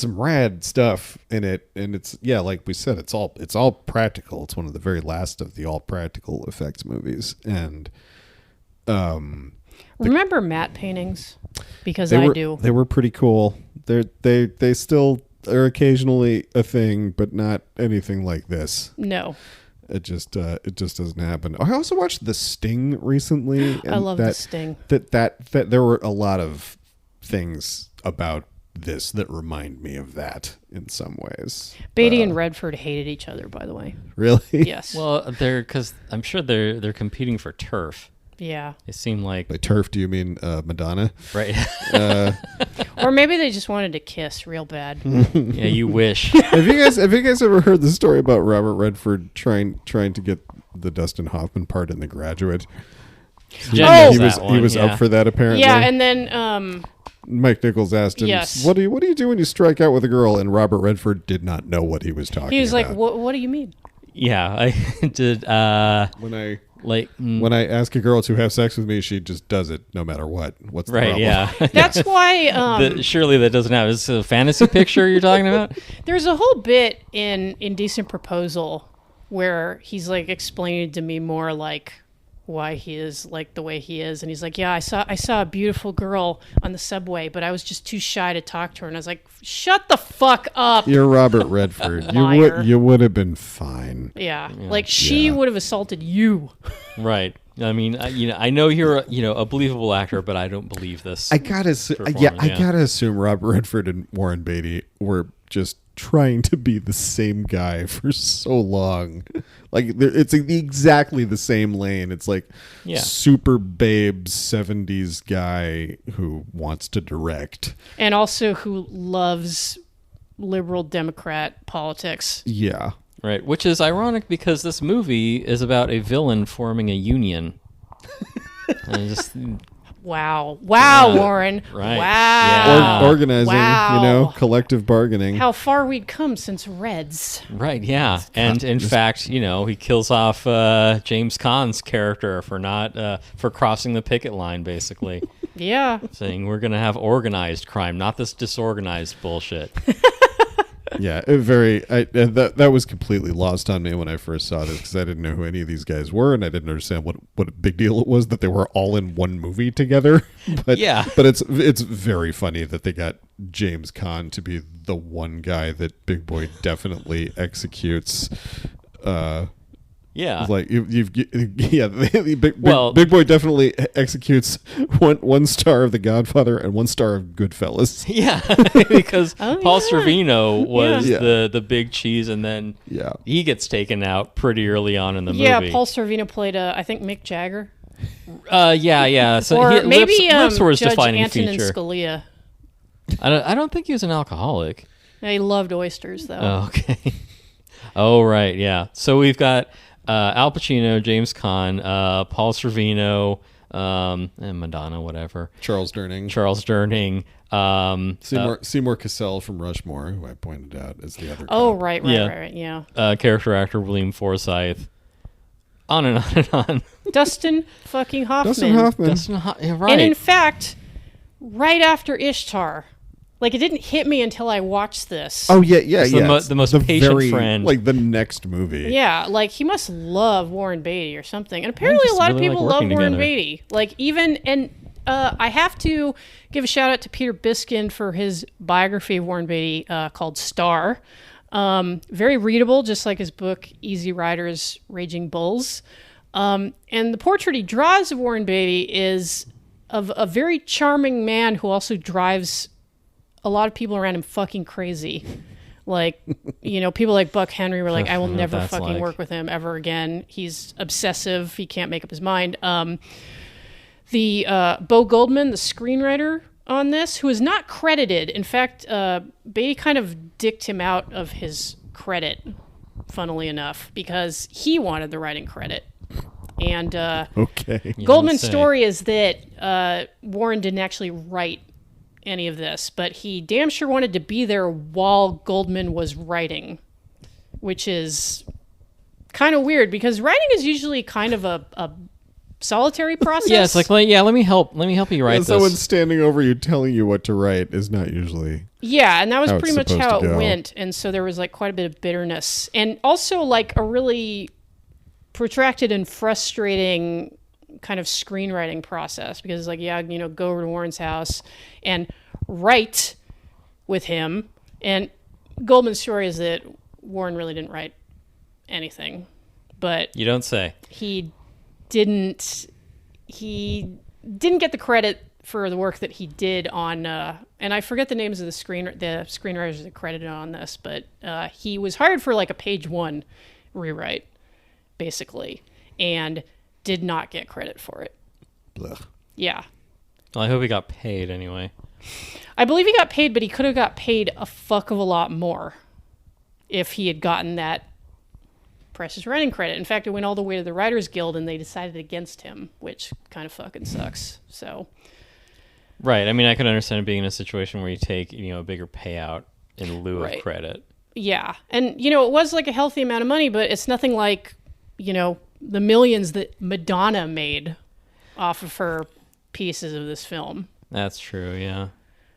Speaker 1: rad stuff in it, and it's like we said, it's all practical. It's one of the very last of the all practical effects movies, and
Speaker 2: Remember matte paintings? Because
Speaker 1: they
Speaker 2: do.
Speaker 1: They were pretty cool. They still are occasionally a thing, but not anything like this.
Speaker 2: No.
Speaker 1: It just doesn't happen. I also watched The Sting recently.
Speaker 2: I love The Sting.
Speaker 1: That there were a lot of things about this that remind me of that in some ways.
Speaker 2: Beatty and Redford hated each other, by the way.
Speaker 1: Really?
Speaker 2: Yes.
Speaker 3: Well, because I'm sure they're competing for turf.
Speaker 2: Yeah.
Speaker 3: They seem like
Speaker 1: By turf, do you mean Madonna?
Speaker 3: right.
Speaker 2: Or maybe they just wanted to kiss real bad.
Speaker 3: Yeah, you wish.
Speaker 1: Have you guys ever heard the story about Robert Redford trying to get the Dustin Hoffman part in The Graduate?
Speaker 3: Jen
Speaker 1: he
Speaker 3: knows that
Speaker 1: he
Speaker 3: one,
Speaker 1: was
Speaker 3: yeah.
Speaker 1: up for that apparently.
Speaker 2: Yeah, and then
Speaker 1: Mike Nichols asked him,
Speaker 2: Yes.
Speaker 1: "What do you do when you strike out with a girl?" And Robert Redford did not know what he was talking about.
Speaker 2: he was like, what do you mean?
Speaker 3: Yeah, I did.
Speaker 1: When I
Speaker 3: Like
Speaker 1: when I ask a girl to have sex with me, she just does it no matter what. What's the
Speaker 3: right?
Speaker 1: problem?
Speaker 3: Yeah.
Speaker 2: That's why
Speaker 3: Surely that doesn't happen. It's a fantasy picture you're talking about.
Speaker 2: there's a whole bit in Indecent Proposal where he's like explaining to me more like why he is like the way he is, and he's like, yeah, I saw a beautiful girl on the subway, but I was just too shy to talk to her, and I was like, shut the fuck up.
Speaker 1: You're Robert Redford.
Speaker 2: Liar.
Speaker 1: you would have been fine.
Speaker 2: Yeah, like she would have assaulted you.
Speaker 3: Right. I mean, I know you're a believable actor, but I don't believe this.
Speaker 1: I gotta assume Robert Redford and Warren Beatty were just trying to be the same guy for so long. Like it's exactly the same lane. It's like super babe 70s guy who wants to direct.
Speaker 2: And also who loves liberal Democrat politics.
Speaker 1: Yeah.
Speaker 3: Right, which is ironic because this movie is about a villain forming a union. And just
Speaker 2: Wow, Warren.
Speaker 3: Right.
Speaker 2: Wow.
Speaker 3: Yeah.
Speaker 1: Organizing, collective bargaining.
Speaker 2: How far we'd come since Reds.
Speaker 3: right, yeah, and in fact, he kills off James Caan's character for not for crossing the picket line, basically,
Speaker 2: Yeah.
Speaker 3: saying we're gonna have organized crime, not this disorganized bullshit.
Speaker 1: Yeah, that was completely lost on me when I first saw this because I didn't know who any of these guys were, and I didn't understand what a big deal it was that they were all in one movie together. But
Speaker 3: Yeah.
Speaker 1: but it's very funny that they got James Caan to be the one guy that Big Boy definitely executes.
Speaker 3: Yeah,
Speaker 1: Like Big
Speaker 3: Well-
Speaker 1: Big Boy definitely executes one star of The Godfather and one star of Goodfellas.
Speaker 3: yeah, because Paul
Speaker 2: yeah.
Speaker 3: Sorvino was
Speaker 1: Yeah.
Speaker 3: the big cheese, and then
Speaker 1: Yeah.
Speaker 3: he gets taken out pretty early on in the
Speaker 2: Yeah,
Speaker 3: movie.
Speaker 2: Paul Sorvino played, I think, Mick Jagger.
Speaker 3: Yeah. So
Speaker 2: Or maybe
Speaker 3: Lips were his
Speaker 2: Judge
Speaker 3: defining
Speaker 2: Antonin
Speaker 3: feature.
Speaker 2: Scalia.
Speaker 3: I don't think he was an alcoholic.
Speaker 2: He loved oysters, though.
Speaker 3: Oh, okay. Oh, right. Yeah. So we've got Al Pacino, James Caan, Paul Sorvino, and Madonna, whatever.
Speaker 1: Charles Durning. Seymour Cassell from Rushmore, who I pointed out as the other.
Speaker 2: Oh,
Speaker 1: cop.
Speaker 2: right, yeah.
Speaker 3: Character actor William Forsythe. On and on and on.
Speaker 2: Dustin fucking Hoffman.
Speaker 3: Right.
Speaker 2: And in fact, right after Ishtar, like it didn't hit me until I watched this.
Speaker 1: Oh yeah.
Speaker 3: It's the most patient friend.
Speaker 1: Like the next movie.
Speaker 2: Yeah, like he must love Warren Beatty or something. And apparently a lot of
Speaker 3: really
Speaker 2: people
Speaker 3: like
Speaker 2: love
Speaker 3: working
Speaker 2: Warren
Speaker 3: together.
Speaker 2: Beatty. Like I have to give a shout out to Peter Biskind for his biography of Warren Beatty called Star. Very readable, just like his book Easy Riders, Raging Bulls. And the portrait he draws of Warren Beatty is of a very charming man who also drives a lot of people around him fucking crazy. Like, people like Buck Henry were like, I will never
Speaker 3: that's
Speaker 2: fucking
Speaker 3: like.
Speaker 2: work with him ever again. He's obsessive. He can't make up his mind. The Bo Goldman, the screenwriter on this, who is not credited. In fact, Beatty kind of dicked him out of his credit, funnily enough, because he wanted the writing credit. And
Speaker 1: Okay.
Speaker 2: Goldman's
Speaker 3: say.
Speaker 2: story is that Warren didn't actually write any of this, but he damn sure wanted to be there while Goldman was writing, which is kind of weird because writing is usually kind of a solitary process.
Speaker 3: Yeah, it's like, let me help you write
Speaker 1: And
Speaker 3: this.
Speaker 1: someone standing over you telling you what to write is not usually.
Speaker 2: Yeah, and that was
Speaker 1: how it's
Speaker 2: pretty much
Speaker 1: supposed
Speaker 2: how
Speaker 1: to
Speaker 2: it
Speaker 1: go.
Speaker 2: went. And so there was like quite a bit of bitterness and also like a really protracted and frustrating kind of screenwriting process because like, go over to Warren's house and write with him. And Goldman's story is that Warren really didn't write anything, but
Speaker 3: You don't say.
Speaker 2: he didn't get the credit for the work that he did on and I forget the names of the screenwriters that are credited on this, but he was hired for like a page 1 rewrite basically and did not get credit for it.
Speaker 1: Blech.
Speaker 2: Yeah.
Speaker 3: Well, I hope he got paid anyway.
Speaker 2: I believe he got paid, but he could have got paid a fuck of a lot more if he had gotten that Precious Writing credit. In fact, it went all the way to the Writers Guild, and they decided against him, which kind of fucking sucks. So,
Speaker 3: Right. I mean, I could understand being in a situation where you take, a bigger payout in lieu of credit.
Speaker 2: yeah. And, it was like a healthy amount of money, but it's nothing like, the millions that Madonna made off of her pieces of this film.
Speaker 3: That's true, yeah.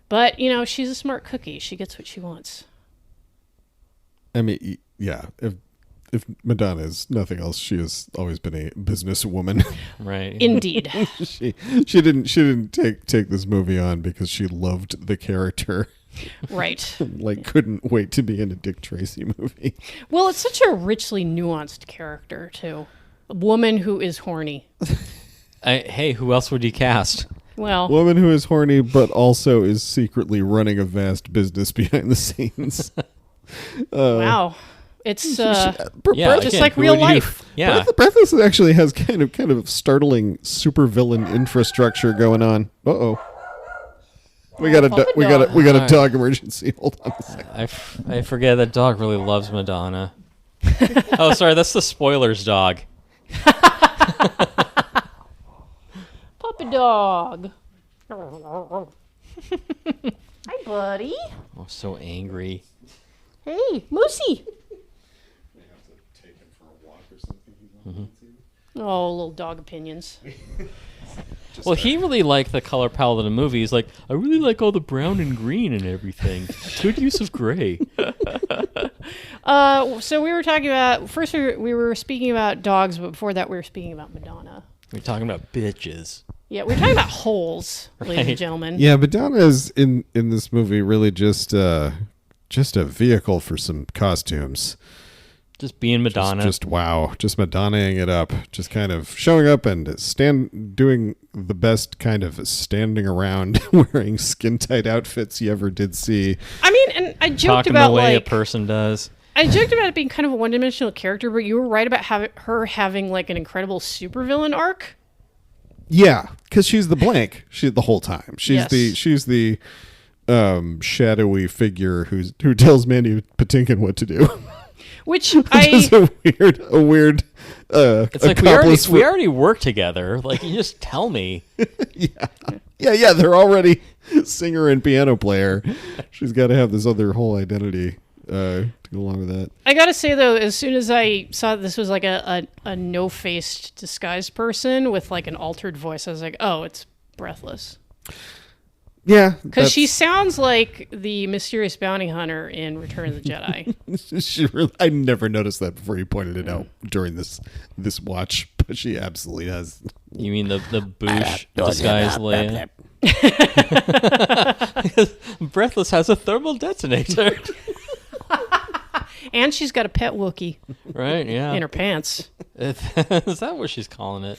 Speaker 2: But, she's a smart cookie. She gets what she wants.
Speaker 1: I mean, yeah. If Madonna is nothing else, she has always been a businesswoman.
Speaker 3: Right.
Speaker 2: Indeed.
Speaker 1: she didn't take this movie on because she loved the character.
Speaker 2: Right.
Speaker 1: Like, couldn't wait to be in a Dick Tracy movie.
Speaker 2: Well, it's such a richly nuanced character, too. A woman who is horny.
Speaker 3: Hey, who else would you cast?
Speaker 2: Well,
Speaker 1: Woman who is horny, but also is secretly running a vast business behind the scenes.
Speaker 2: wow. It's
Speaker 3: Yeah,
Speaker 2: just
Speaker 3: again,
Speaker 2: like
Speaker 3: who
Speaker 2: real
Speaker 3: would you-
Speaker 2: life.
Speaker 3: Yeah.
Speaker 1: Breathless actually has kind of startling supervillain infrastructure going on. Uh-oh. We got a dog emergency. Hold on a second.
Speaker 3: I forget that dog really loves Madonna. Oh, sorry, that's the spoilers dog.
Speaker 2: Puppy dog. Hi, buddy.
Speaker 3: I'm so angry.
Speaker 2: Hey, Moosey. Oh, little dog opinions.
Speaker 3: Well, he really liked the color palette of the movie. He's like, I really like all the brown and green and everything. Good use of gray.
Speaker 2: So we were talking about, first we were speaking about dogs, but before that we were speaking about Madonna.
Speaker 3: We're talking about bitches.
Speaker 2: Yeah, we were talking about holes, ladies and gentlemen.
Speaker 1: Yeah, Madonna is in this movie really just a vehicle for some costumes.
Speaker 3: Just being Madonna.
Speaker 1: Just wow, just Madonnaing it up, just kind of showing up and doing the best kind of standing around wearing skin tight outfits you ever did see.
Speaker 2: I mean, and I joked
Speaker 3: talking
Speaker 2: about
Speaker 3: the way
Speaker 2: like
Speaker 3: a person does.
Speaker 2: I joked about it being kind of a one-dimensional character, but you were right about her having like an incredible supervillain arc.
Speaker 1: Yeah, because she's the blank. She the whole time. She's
Speaker 2: Yes.
Speaker 1: the shadowy figure who tells Mandy Patinkin what to do.
Speaker 2: Which
Speaker 1: It's a weird.
Speaker 3: It's like we already work together. Like, you just tell me.
Speaker 1: Yeah. They're already singer and piano player. She's got to have this other whole identity to go along with that.
Speaker 2: I gotta say though, as soon as I saw that this was like a no-faced disguised person with like an altered voice, I was like, oh, it's Breathless.
Speaker 1: Yeah,
Speaker 2: Because she sounds like the mysterious bounty hunter in Return of the Jedi.
Speaker 1: I never noticed that before you pointed it out during this watch, but she absolutely has.
Speaker 3: You mean the Boosh disguised Leia? Breathless has a thermal detonator.
Speaker 2: And she's got a pet Wookiee
Speaker 3: Right, yeah.
Speaker 2: in her pants.
Speaker 3: Is that what she's calling it?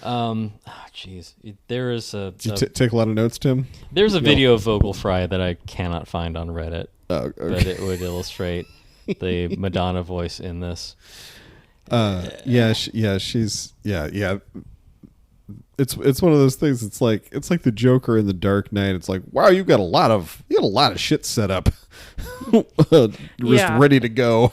Speaker 3: Jeez. There is a...
Speaker 1: Did you take a lot of notes, Tim?
Speaker 3: There's a video of Vogel Fry that I cannot find on Reddit,
Speaker 1: Okay.
Speaker 3: but it would illustrate the Madonna voice in this.
Speaker 1: She's It's one of those things. It's like the Joker in the Dark Knight. It's like, wow, you got a lot of shit set up, just ready to go.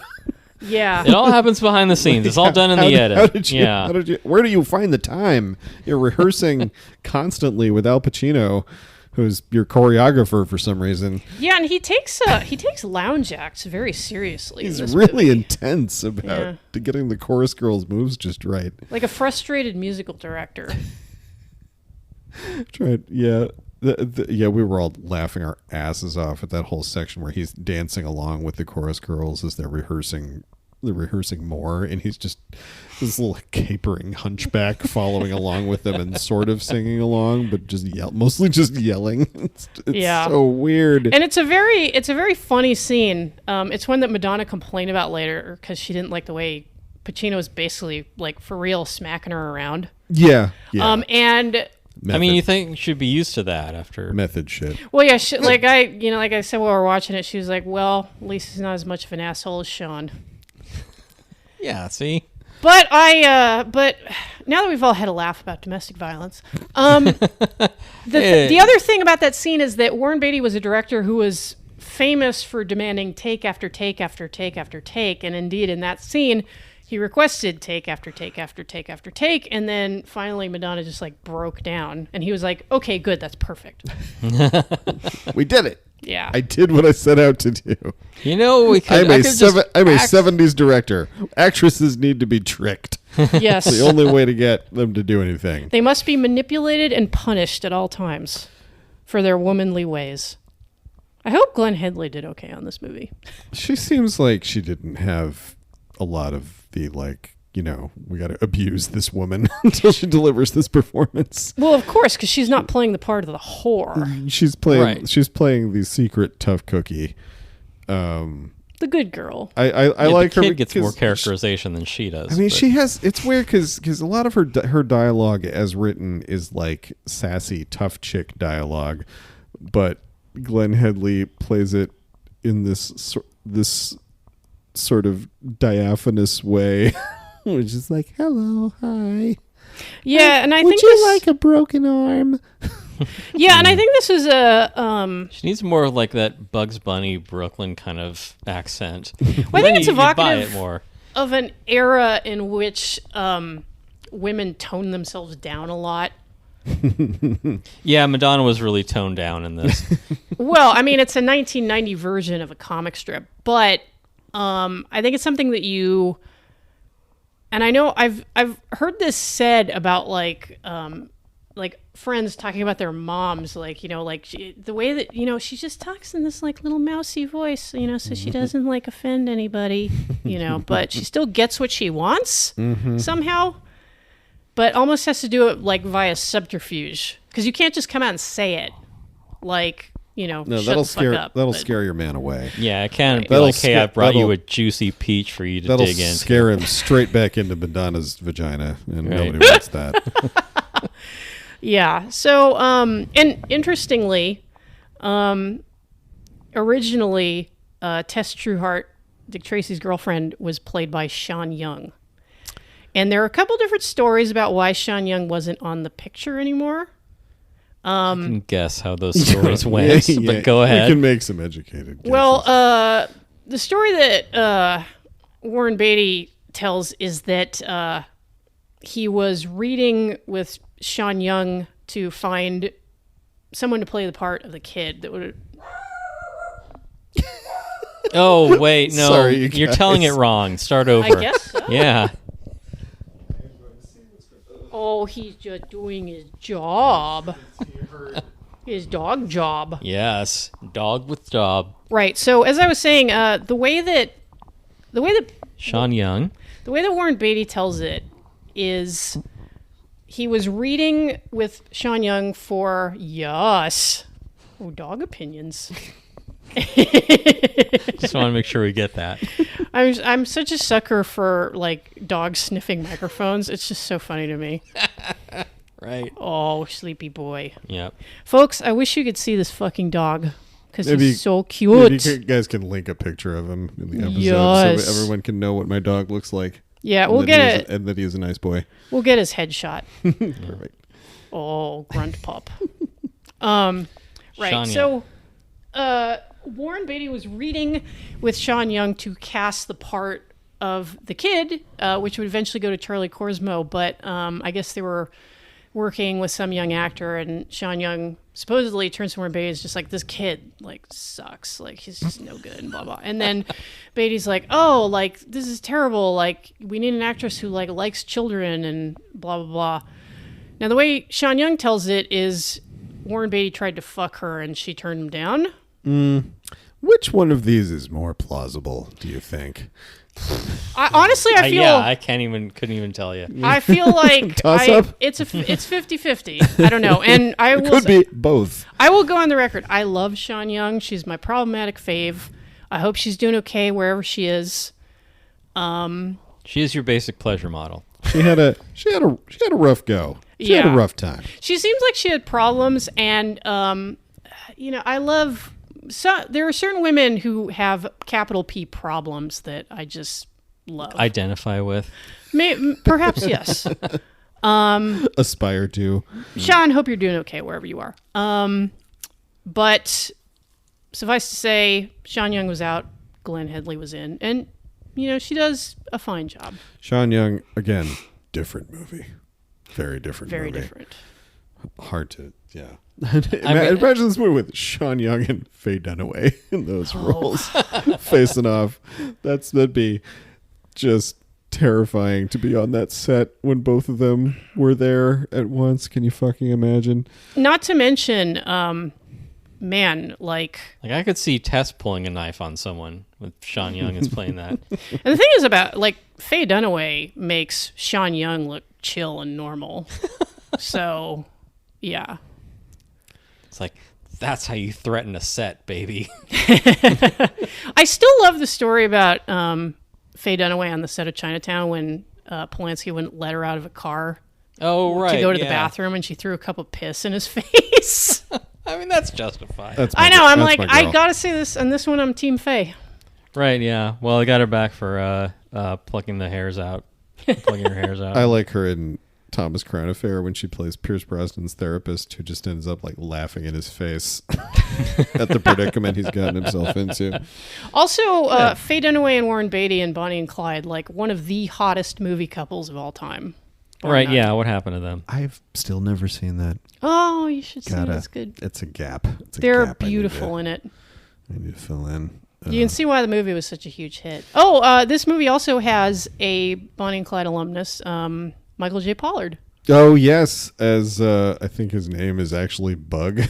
Speaker 2: Yeah.
Speaker 3: It all happens behind the scenes. It's all done in the edit.
Speaker 1: Where do you find the time? You're rehearsing constantly with Al Pacino, who's your choreographer for some reason.
Speaker 2: Yeah, and he takes lounge acts very seriously.
Speaker 1: He's
Speaker 2: in this
Speaker 1: really
Speaker 2: movie.
Speaker 1: intense about getting the chorus girls' moves just right.
Speaker 2: Like a frustrated musical director.
Speaker 1: We were all laughing our asses off at that whole section where he's dancing along with the chorus girls as they're rehearsing more, and he's just this little capering hunchback following along with them and sort of singing along, but just mostly just yelling. It's so weird.
Speaker 2: And it's a very funny scene. It's one that Madonna complained about later because she didn't like the way Pacino was basically like for real smacking her around.
Speaker 1: Yeah.
Speaker 2: And
Speaker 1: Method.
Speaker 3: I mean, you think she'd be used to that after
Speaker 1: method shit.
Speaker 2: well, yeah, like I said while we were watching it, she was like, "Well, at least he's not as much of an asshole as Sean."
Speaker 3: Yeah, see?
Speaker 2: But but now that we've all had a laugh about domestic violence, the other thing about that scene is that Warren Beatty was a director who was famous for demanding take after take after take after take, and indeed in that scene, he requested take after take after take after take, and then finally Madonna just like broke down, and he was like, "Okay, good, that's perfect."
Speaker 1: We did it.
Speaker 2: Yeah,
Speaker 1: I did what I set out to do.
Speaker 3: You know,
Speaker 1: I'm a 70s director. Actresses need to be tricked.
Speaker 2: yes,
Speaker 1: It's the only way to get them to do anything.
Speaker 2: they must be manipulated and punished at all times for their womanly ways. I hope Glenn Headley did okay on this movie.
Speaker 1: She seems like she didn't have a lot of the, like, you know, we got to abuse this woman until she delivers this performance.
Speaker 2: Well, of course, because she's not playing the part of the whore,
Speaker 1: She's playing.
Speaker 3: Right.
Speaker 1: She's playing the secret tough cookie.
Speaker 2: the good girl.
Speaker 1: I
Speaker 3: Yeah,
Speaker 1: like
Speaker 3: the
Speaker 1: her.
Speaker 3: kid gets
Speaker 1: because
Speaker 3: more characterization than she does.
Speaker 1: I mean,
Speaker 3: but-
Speaker 1: she has. It's weird because a lot of her dialogue as written is like sassy, tough chick dialogue, but Glenn Headley plays it in this sort of diaphanous way, which is like, "Hello, hi.
Speaker 2: Yeah, and I
Speaker 1: Would
Speaker 2: think
Speaker 1: you
Speaker 2: this,
Speaker 1: like a broken arm?"
Speaker 2: yeah, and I think this is a
Speaker 3: She needs more of like that Bugs Bunny Brooklyn kind of accent.
Speaker 2: I think
Speaker 3: Then
Speaker 2: it's
Speaker 3: you buy
Speaker 2: evocative
Speaker 3: it more.
Speaker 2: of an era in which women tone themselves down a lot.
Speaker 3: Yeah, Madonna was really toned down in this.
Speaker 2: Well, I mean, it's a 1990 version of a comic strip, but I think it's something that you, and I know I've heard this said about like friends talking about their moms, like, you know, like the way that, you know, she just talks in this like little mousy voice, you know, so she doesn't like offend anybody, you know, but she still gets what she wants somehow, but almost has to do it like via subterfuge, because you can't just come out and say it, like, you know,
Speaker 1: No,
Speaker 2: shut
Speaker 1: that'll
Speaker 2: the fuck
Speaker 1: scare
Speaker 2: up.
Speaker 1: that'll
Speaker 2: But-
Speaker 1: scare your man away.
Speaker 3: Yeah, I can't be
Speaker 1: That'll
Speaker 3: like, hey, I
Speaker 1: scare-
Speaker 3: brought you
Speaker 1: that'll-
Speaker 3: a juicy peach for you to
Speaker 1: That'll
Speaker 3: dig into.
Speaker 1: scare him straight back into Madonna's vagina, and nobody wants that.
Speaker 2: Yeah. So, and interestingly, originally, Tess Trueheart, Dick Tracy's girlfriend, was played by Sean Young. And there are a couple different stories about why Sean Young wasn't on the picture anymore.
Speaker 3: I can guess how those stories went,
Speaker 1: Yeah,
Speaker 3: but go
Speaker 1: We
Speaker 3: ahead.
Speaker 1: can make some educated guesses.
Speaker 2: Well, the story that Warren Beatty tells is that he was reading with Sean Young to find someone to play the part of the kid that would.
Speaker 3: Oh, wait, no.
Speaker 1: Sorry, you
Speaker 3: You're
Speaker 1: guys.
Speaker 3: telling it wrong. Start over.
Speaker 2: I guess so.
Speaker 3: Yeah.
Speaker 2: Oh, he's just doing his job. His dog job.
Speaker 3: Yes. Dog with job.
Speaker 2: Right. So as I was saying, the way that
Speaker 3: Sean Young.
Speaker 2: Warren Beatty tells it is he was reading with Sean Young for dog opinions.
Speaker 3: Just want to make sure we get that.
Speaker 2: I'm such a sucker for like dog sniffing microphones. It's just so funny to me.
Speaker 3: Right.
Speaker 2: Oh, sleepy boy.
Speaker 3: Yep.
Speaker 2: Folks, I wish you could see this fucking dog because
Speaker 1: Maybe-
Speaker 2: he's so
Speaker 1: Maybe
Speaker 2: cute.
Speaker 1: you guys can link a picture of him in the episode
Speaker 2: Yes.
Speaker 1: so everyone can know what my dog looks like.
Speaker 2: Yeah,
Speaker 1: and
Speaker 2: we'll
Speaker 1: that
Speaker 2: get
Speaker 1: he is-
Speaker 2: it.
Speaker 1: and that he is a nice boy.
Speaker 2: We'll get his headshot.
Speaker 1: Perfect.
Speaker 2: Oh, grunt pup. Right.
Speaker 3: Sean
Speaker 2: So, Warren Beatty was reading with Sean Young to cast the part of the kid, which would eventually go to Charlie Korsmo. But I guess they were working with some young actor, and Sean Young supposedly turns to Warren Beatty and is just like, this kid like sucks, like he's just no good, and blah blah. And then Beatty's like, oh, like this is terrible, like we need an actress who like likes children and blah blah blah. Now the way Sean Young tells it is Warren Beatty tried to fuck her and she turned him down.
Speaker 1: Which one of these is more plausible, do you think?
Speaker 2: Honestly, I feel
Speaker 3: Yeah, I couldn't even tell you.
Speaker 2: I feel like
Speaker 1: Toss up?
Speaker 2: it's 50-50. I don't know. And I
Speaker 1: It
Speaker 2: will
Speaker 1: could be both.
Speaker 2: I will go on the record. I love Sean Young. She's my problematic fave. I hope she's doing okay wherever she is.
Speaker 3: She is your basic pleasure model.
Speaker 1: She had a rough go. She had
Speaker 2: Yeah.
Speaker 1: a rough time.
Speaker 2: She seems like she had problems, and I love. So there are certain women who have capital P problems that I just love.
Speaker 3: Identify with.
Speaker 2: Perhaps yes.
Speaker 1: Aspire to.
Speaker 2: Sean, hope you're doing okay wherever you are. But suffice to say, Sean Young was out, Glenn Headley was in, and she does a fine job.
Speaker 1: Sean Young, again, different movie. Very different
Speaker 2: Very
Speaker 1: movie.
Speaker 2: different.
Speaker 1: Hard to, yeah. Imagine this movie with Sean Young and Faye Dunaway in those roles facing off. That'd be just terrifying to be on that set when both of them were there at once. Can you fucking imagine?
Speaker 2: Not to mention, man, like
Speaker 3: I could see Tess pulling a knife on someone with Sean Young is playing that.
Speaker 2: And the thing is about, like, Faye Dunaway makes Sean Young look chill and normal. So, yeah.
Speaker 3: It's like, that's how you threaten a set, baby.
Speaker 2: I still love the story about Faye Dunaway on the set of Chinatown when Polanski wouldn't let her out of a car
Speaker 3: Oh, right.
Speaker 2: to go to the bathroom, and she threw a cup of piss in his face.
Speaker 3: I mean, that's justified.
Speaker 2: I know. I'm like, I gotta say this, and this one I'm Team Faye.
Speaker 3: Right, yeah. Well, I got her back for plucking the hairs out. Plucking her hairs out.
Speaker 1: I like her in Thomas Crown Affair when she plays Pierce Brosnan's therapist, who just ends up like laughing in his face at the predicament he's gotten himself into.
Speaker 2: Also, Faye Dunaway and Warren Beatty and Bonnie and Clyde, like one of the hottest movie couples of all time.
Speaker 3: Right, yeah. What happened to them?
Speaker 1: I've still never seen that.
Speaker 2: Oh, you should see it. It's good.
Speaker 1: It's a gap.
Speaker 2: They're beautiful in it.
Speaker 1: I need to fill in.
Speaker 2: You can see why the movie was such a huge hit. Oh, this movie also has a Bonnie and Clyde alumnus, Michael J. Pollard.
Speaker 1: Oh, yes. As I think his name is actually Bug.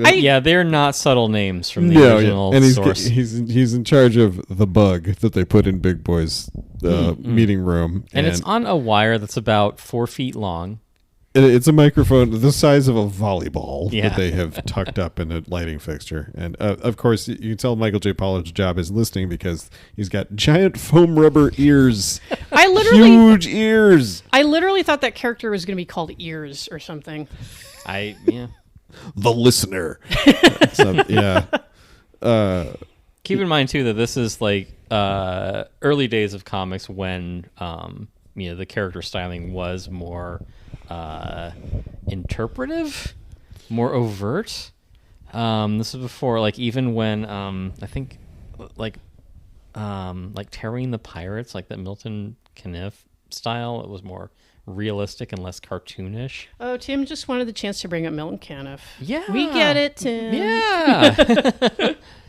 Speaker 3: Yeah, they're not subtle names from the original
Speaker 1: and
Speaker 3: source.
Speaker 1: He's in charge of the bug that they put in Big Boy's meeting room.
Speaker 3: And it's on a wire that's about 4 feet long.
Speaker 1: It's a microphone the size of a volleyball
Speaker 3: Yeah.
Speaker 1: that they have tucked up in a lighting fixture. And, of course, you can tell Michael J. Pollard's job is listening because he's got giant foam rubber ears. Huge ears.
Speaker 2: I literally thought that character was going to be called Ears or something.
Speaker 1: The listener. So, yeah.
Speaker 3: Keep in mind, too, that this is like early days of comics when the character styling was more interpretive, more overt. This is before, like, even when I think like Terroring the Pirates, like that Milton Caniff style, it was more realistic and less cartoonish.
Speaker 2: Oh, Tim just wanted the chance to bring up Milton Caniff.
Speaker 3: Yeah,
Speaker 2: we get it, Tim.
Speaker 3: Yeah.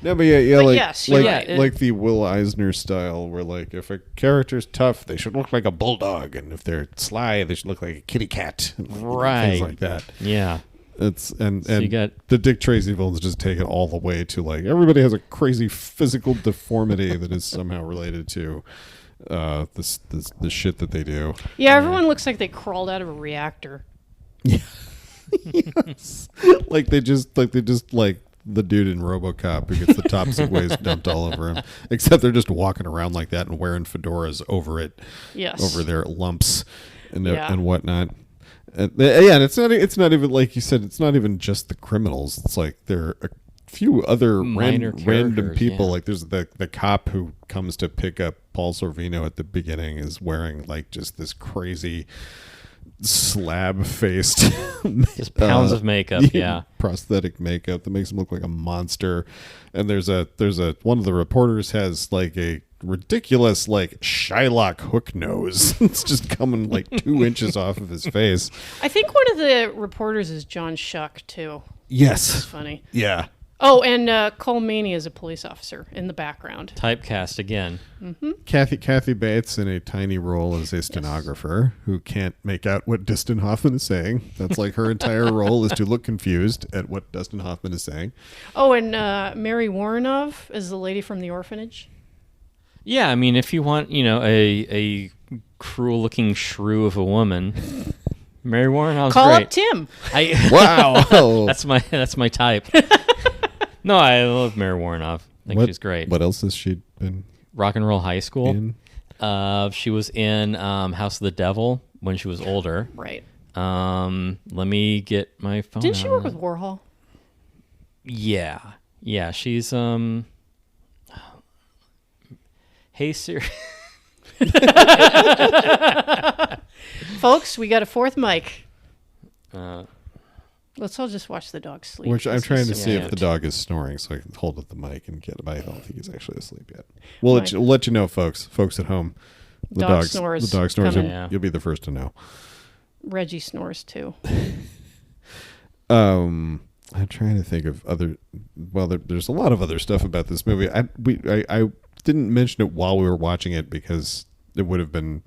Speaker 1: No, but yes,
Speaker 2: you're right.
Speaker 1: Like the Will Eisner style, where like if a character's tough, they should look like a bulldog, and if they're sly, they should look like a kitty cat,
Speaker 3: right?
Speaker 1: Things like that.
Speaker 3: Yeah.
Speaker 1: It's and you got the Dick Tracy villains just take it all the way to like everybody has a crazy physical deformity that is somehow related to the shit that they do.
Speaker 2: Yeah, everyone looks like they crawled out of a reactor.
Speaker 1: Yes. like they just the dude in RoboCop who gets the tops of waste dumped all over him, except they're just walking around like that and wearing fedoras over it, over their lumps and whatnot. And it's not even like you said. It's not even just the criminals. It's like there are a few other random people.
Speaker 3: Yeah.
Speaker 1: Like there's the cop who comes to pick up Paul Sorvino at the beginning is wearing like just this crazy slab-faced
Speaker 3: just pounds of makeup,
Speaker 1: prosthetic makeup that makes him look like a monster. And there's a one of the reporters has like a ridiculous like Shylock hook nose. It's just coming like 2 inches off of his face.
Speaker 2: I think one of the reporters is John Shuck too.
Speaker 1: Yes,
Speaker 2: it's funny.
Speaker 1: Yeah.
Speaker 2: Oh, and Cole Meany is a police officer in the background.
Speaker 3: Typecast again.
Speaker 2: Mm-hmm.
Speaker 1: Kathy Bates in a tiny role as a stenographer who can't make out what Dustin Hoffman is saying. That's like her entire role is to look confused at what Dustin Hoffman is saying.
Speaker 2: Oh, and Mary Warrenov is the lady from the orphanage.
Speaker 3: Yeah, I mean, if you want, a cruel-looking shrew of a woman, Mary Warrenov's
Speaker 2: Call
Speaker 3: great.
Speaker 2: up Tim.
Speaker 1: Wow,
Speaker 3: that's my type. No, I love Mary Warrenov. I think she's great.
Speaker 1: What else has she been?
Speaker 3: Rock and Roll High School.
Speaker 1: In?
Speaker 3: She was in House of the Devil when she was older.
Speaker 2: Right.
Speaker 3: Let me get my phone.
Speaker 2: Didn't she work with Warhol?
Speaker 3: Yeah. She's Hey Siri.
Speaker 2: Folks, we got a fourth mic.
Speaker 3: Uh,
Speaker 2: Let's all just watch the dog sleep.
Speaker 1: Which I'm
Speaker 2: This
Speaker 1: trying
Speaker 2: is
Speaker 1: to
Speaker 2: so
Speaker 1: see if
Speaker 2: cute.
Speaker 1: the dog is snoring, so I can hold up the mic and get. But I don't think he's actually asleep yet. We'll
Speaker 2: Right.
Speaker 1: let you know, folks at home. The
Speaker 2: Dog snores
Speaker 1: The dog snores.
Speaker 2: coming.
Speaker 1: You'll be the first to know.
Speaker 2: Reggie snores too.
Speaker 1: I'm trying to think of other. Well, there's a lot of other stuff about this movie. I didn't mention it while we were watching it because it would have been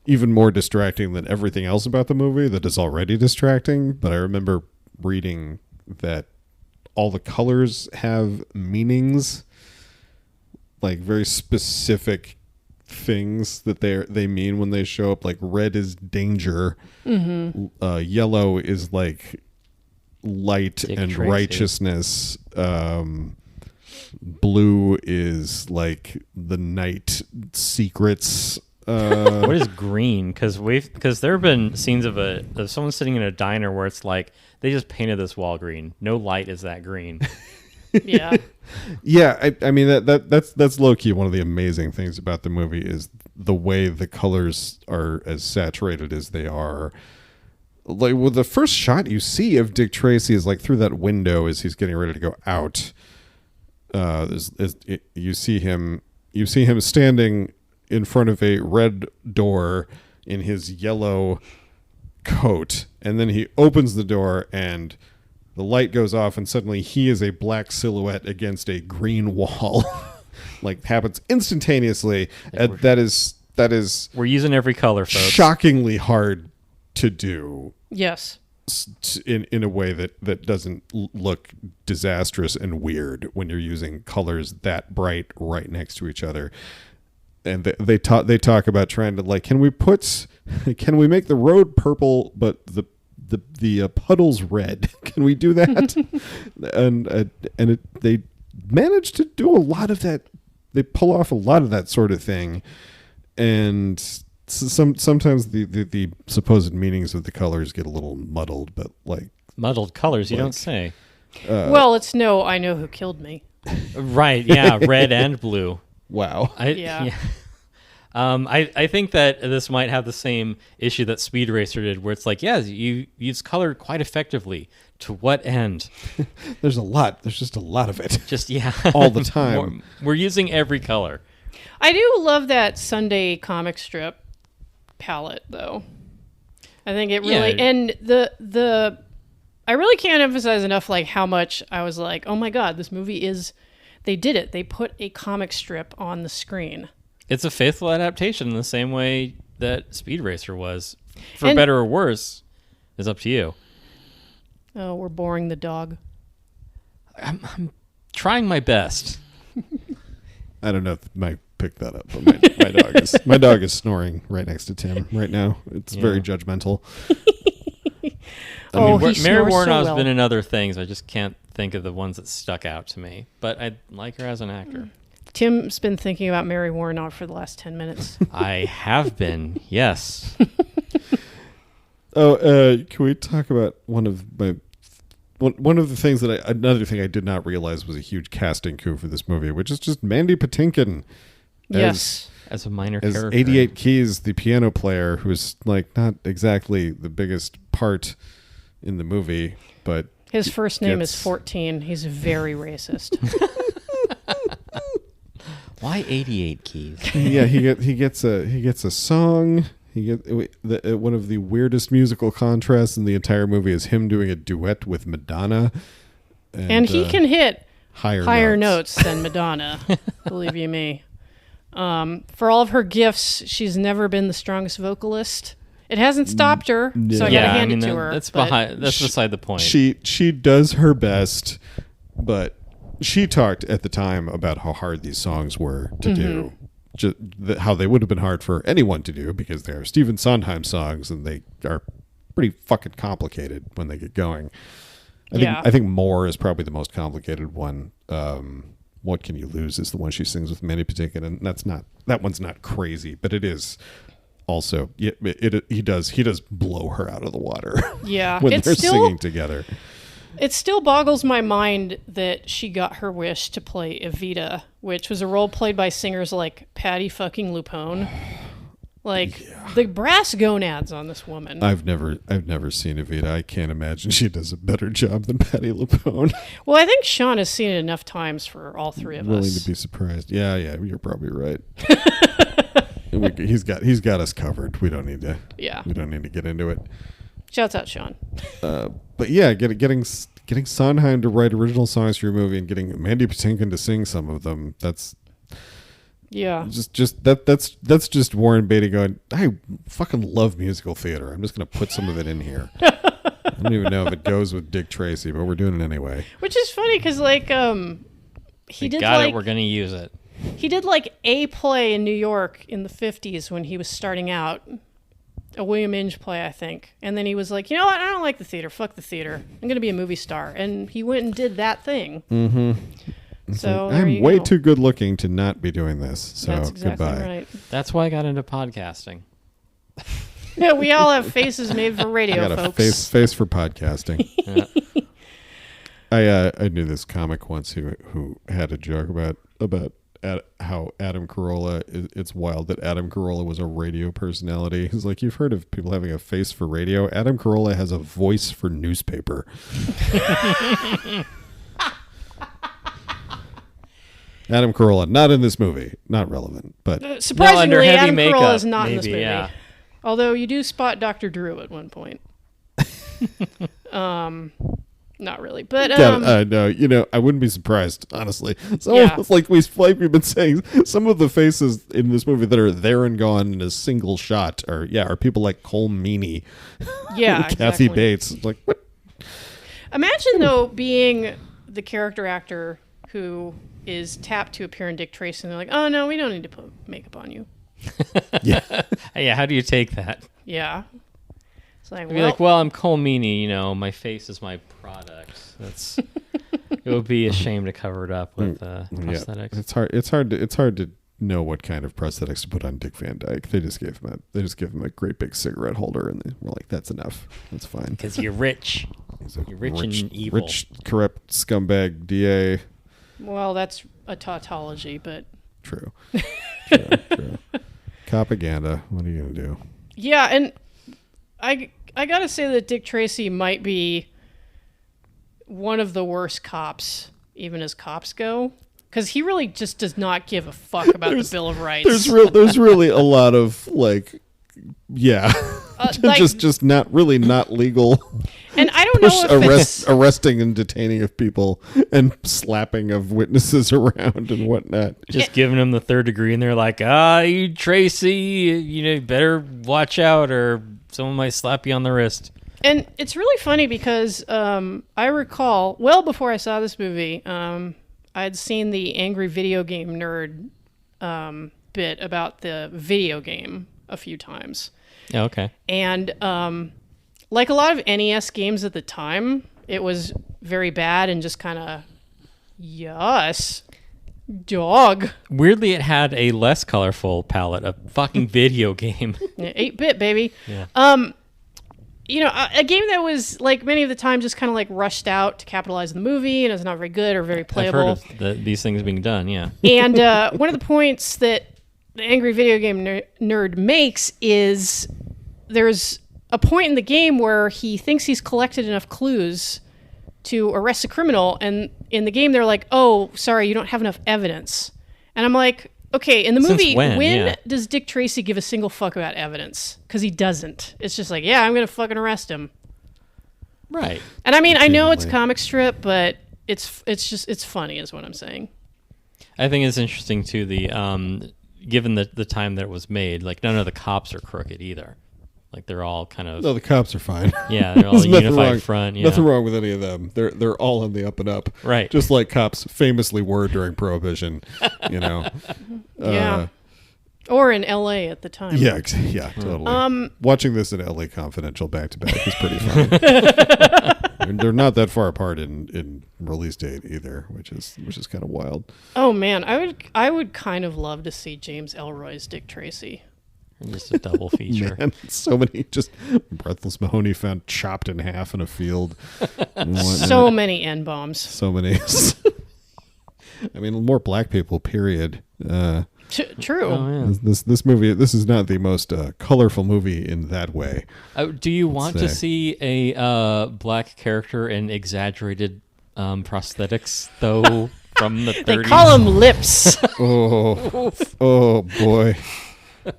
Speaker 1: even more distracting than everything else about the movie that is already distracting. But I remember reading that all the colors have meanings, like very specific things that they mean when they show up. Like red is danger, yellow is like light
Speaker 3: Dick
Speaker 1: and
Speaker 3: Tracy.
Speaker 1: righteousness, blue is like the night secrets.
Speaker 3: what is green? Because there have been scenes of someone sitting in a diner where it's like they just painted this wall green. No light is that green.
Speaker 2: Yeah.
Speaker 1: Yeah, I mean that's low key one of the amazing things about the movie is the way the colors are as saturated as they are. Like, well, the first shot you see of Dick Tracy is like through that window as he's getting ready to go out. You see him standing in front of a red door in his yellow coat, and then he opens the door and the light goes off and suddenly he is a black silhouette against a green wall. Like, happens instantaneously. That is
Speaker 3: We're using every color, folks.
Speaker 1: shockingly hard to do
Speaker 2: Yes.
Speaker 1: in a way that doesn't look disastrous and weird when you're using colors that bright right next to each other. And they talk about trying to, like, can we make the road purple but the puddles red? Can we do that? They manage to do a lot of that. They pull off a lot of that sort of thing, and sometimes the supposed meanings of the colors get a little muddled. But like
Speaker 3: Muddled colors, you don't say.
Speaker 2: Well, it's no, I know who killed me.
Speaker 3: Right? Yeah, red and blue.
Speaker 1: wow,
Speaker 2: Yeah.
Speaker 3: I think that this might have the same issue that Speed Racer did, where it's like, yeah, you use color quite effectively. To what end?
Speaker 1: there's just a lot of it.
Speaker 3: Just
Speaker 1: All the time.
Speaker 3: We're using every color.
Speaker 2: I do love that Sunday comic strip palette, though. I think it really,
Speaker 3: Yeah.
Speaker 2: and the I really can't emphasize enough like how much I was like, oh my god, this movie is. They did it. They put a comic strip on the screen.
Speaker 3: It's a faithful adaptation in the same way that Speed Racer was. For
Speaker 2: And-
Speaker 3: better or worse, is up to you.
Speaker 2: Oh, we're boring the dog.
Speaker 3: I'm trying my best.
Speaker 1: I don't know if Mike picked that up, but my dog is snoring right next to Tim right now. It's very judgmental.
Speaker 2: Oh, he
Speaker 3: Mary
Speaker 2: snores so
Speaker 3: Warrenow's
Speaker 2: well.
Speaker 3: been in other things. I just can't think of the ones that stuck out to me. But I like her as an actor.
Speaker 2: Tim's been thinking about Mary Warnow for the last 10 minutes.
Speaker 3: I have been, yes.
Speaker 1: Oh, can we talk about one of the things that another thing I did not realize was a huge casting coup for this movie, which is just Mandy Patinkin
Speaker 2: Yes.
Speaker 3: As a minor
Speaker 1: as
Speaker 3: character.
Speaker 1: 88 Keys, the piano player, who's like not exactly the biggest part in the movie, but
Speaker 2: His first name is
Speaker 1: gets-
Speaker 2: 14. He's very racist.
Speaker 3: Why 88 keys?
Speaker 1: yeah, he gets a song. One of the weirdest musical contrasts in the entire movie is him doing a duet with Madonna,
Speaker 2: And he can hit
Speaker 1: higher
Speaker 2: notes than Madonna, believe you me. For all of her gifts, she's never been the strongest vocalist. It hasn't stopped her, so I gotta hand it to her.
Speaker 3: That's
Speaker 2: but-
Speaker 3: that's beside the point.
Speaker 1: She does her best, but she talked at the time about how hard these songs were to do. Just how they would have been hard for anyone to do because they are Stephen Sondheim songs and they are pretty fucking complicated when they get going. I think More is probably the most complicated one. What Can You Lose is the one she sings with Mandy Patinkin, and that one's not crazy, but it is also he does blow her out of the water.
Speaker 2: Yeah,
Speaker 1: when
Speaker 2: it's
Speaker 1: they're
Speaker 2: still
Speaker 1: singing together.
Speaker 2: It still boggles my mind that she got her wish to play Evita, which was a role played by singers like Patti fucking LuPone. Like the brass gonads on this woman.
Speaker 1: I've never seen Evita. I can't imagine she does a better job than Patti LuPone.
Speaker 2: Well, I think Sean has seen it enough times for all three of
Speaker 1: Willing
Speaker 2: us.
Speaker 1: to be surprised. Yeah, you're probably right. He's got us covered. We don't need to.
Speaker 2: Yeah.
Speaker 1: We don't need to get into it.
Speaker 2: Shouts out, Sean.
Speaker 1: But yeah, getting Sondheim to write original songs for your movie and getting Mandy Patinkin to sing some of them. That's that's just Warren Beatty going, I fucking love musical theater. I'm just going to put some of it in here. I don't even know if it goes with Dick Tracy, but we're doing it anyway.
Speaker 2: Which is funny because he did
Speaker 3: got it. We're going to use it.
Speaker 2: He did a play in New York in the 50s when he was starting out. A William Inge play, I think. And then he was like, you know what? I don't like the theater. Fuck the theater. I'm going to be a movie star. And he went and did that thing.
Speaker 1: Mm-hmm.
Speaker 2: So
Speaker 1: I'm way too good looking to not be doing this. So
Speaker 2: that's exactly
Speaker 1: goodbye.
Speaker 2: Right.
Speaker 3: That's why I got into podcasting.
Speaker 2: Yeah, we all have faces made for radio,
Speaker 1: I got
Speaker 2: folks.
Speaker 1: a face for podcasting.
Speaker 3: Yeah.
Speaker 1: I knew this comic once who had a joke about how Adam Carolla, it's wild that Adam Carolla was a radio personality. He's like, you've heard of people having a face for radio. Adam Carolla has a voice for newspaper. Adam Carolla, not in this movie. Not relevant, but...
Speaker 2: surprisingly,
Speaker 3: heavy
Speaker 2: Adam
Speaker 3: makeup,
Speaker 2: Carolla is not in this
Speaker 3: maybe,
Speaker 2: movie.
Speaker 3: yeah.
Speaker 2: Although you do spot Dr. Drew at one point. Not really, but
Speaker 1: no, I wouldn't be surprised, honestly. Like we've been saying, some of the faces in this movie that are there and gone in a single shot are people like Cole Meany,
Speaker 2: yeah,
Speaker 1: Kathy
Speaker 2: exactly.
Speaker 1: Bates. It's like, what?
Speaker 2: Imagine though being the character actor who is tapped to appear in Dick Tracy, and they're like, "Oh no, we don't need to put makeup on you."
Speaker 1: Yeah,
Speaker 3: yeah. How do you take that?
Speaker 2: Yeah. It's like,
Speaker 3: Be like, well, I'm Cole Meany, my face is my product. It would be a shame to cover it up with prosthetics.
Speaker 1: Yeah. It's hard to know what kind of prosthetics to put on Dick Van Dyke. They just gave him a great big cigarette holder, and they were like, that's enough. That's fine.
Speaker 3: Because you're rich. You're rich and evil.
Speaker 1: Rich, corrupt scumbag DA.
Speaker 2: Well, that's a tautology, but
Speaker 1: True. Propaganda. What are you gonna do?
Speaker 2: yeah, and I gotta say that Dick Tracy might be one of the worst cops, even as cops go, because he really just does not give a fuck about the Bill of Rights.
Speaker 1: There's really a lot of just not legal.
Speaker 2: And I don't know if it's
Speaker 1: arresting and detaining of people and slapping of witnesses around and whatnot.
Speaker 3: Just giving them the third degree, and they're like, you Tracy, better watch out, or someone might slap you on the wrist.
Speaker 2: And it's really funny because I recall, well before I saw this movie, I'd seen the Angry Video Game Nerd bit about the video game a few times.
Speaker 3: Oh, okay.
Speaker 2: And like a lot of NES games at the time, it was very bad and just kind of, yes, dog.
Speaker 3: Weirdly, it had a less colorful palette, a fucking video game.
Speaker 2: 8-bit, baby.
Speaker 3: Yeah.
Speaker 2: A game that was, like, many of the time just kind of, like, rushed out to capitalize the movie, and it's not very good or very playable.
Speaker 3: I've heard of these things being done, yeah.
Speaker 2: And one of the points that the Angry Video Game Nerd makes is there's a point in the game where he thinks he's collected enough clues to arrest a criminal, and in the game they're like, oh, sorry, you don't have enough evidence. And I'm like, okay, in the movie, when does Dick Tracy give a single fuck about evidence? Because he doesn't. It's just like, yeah, I'm going to fucking arrest him.
Speaker 3: Right.
Speaker 2: And I mean, I know it's comic strip, but it's funny is what I'm saying.
Speaker 3: I think it's interesting, too, given the time that it was made, like, none of the cops are crooked either. Like, they're all kind of...
Speaker 1: No, the cops are fine.
Speaker 3: Yeah, they're all a unified front. Yeah.
Speaker 1: Nothing wrong with any of them. They're all on the up and up.
Speaker 3: Right.
Speaker 1: Just like cops famously were during Prohibition,
Speaker 2: Yeah. Or in L.A. at the time.
Speaker 1: Yeah, totally. Watching this in L.A. Confidential back-to-back is pretty fun. And they're not that far apart in release date either, which is kind of wild.
Speaker 2: Oh, man. I would kind of love to see James Ellroy's Dick Tracy.
Speaker 3: Just a double feature.
Speaker 1: Man, so many just Breathless Mahoney found chopped in half in a field.
Speaker 2: So many N-bombs.
Speaker 1: So many. I mean, more black people, period.
Speaker 2: True.
Speaker 3: Oh, yeah.
Speaker 1: This movie, this is not the most colorful movie in that way.
Speaker 3: Do you want to see a black character in exaggerated prosthetics, though, from the 30s?
Speaker 2: They call them lips.
Speaker 1: Oh boy.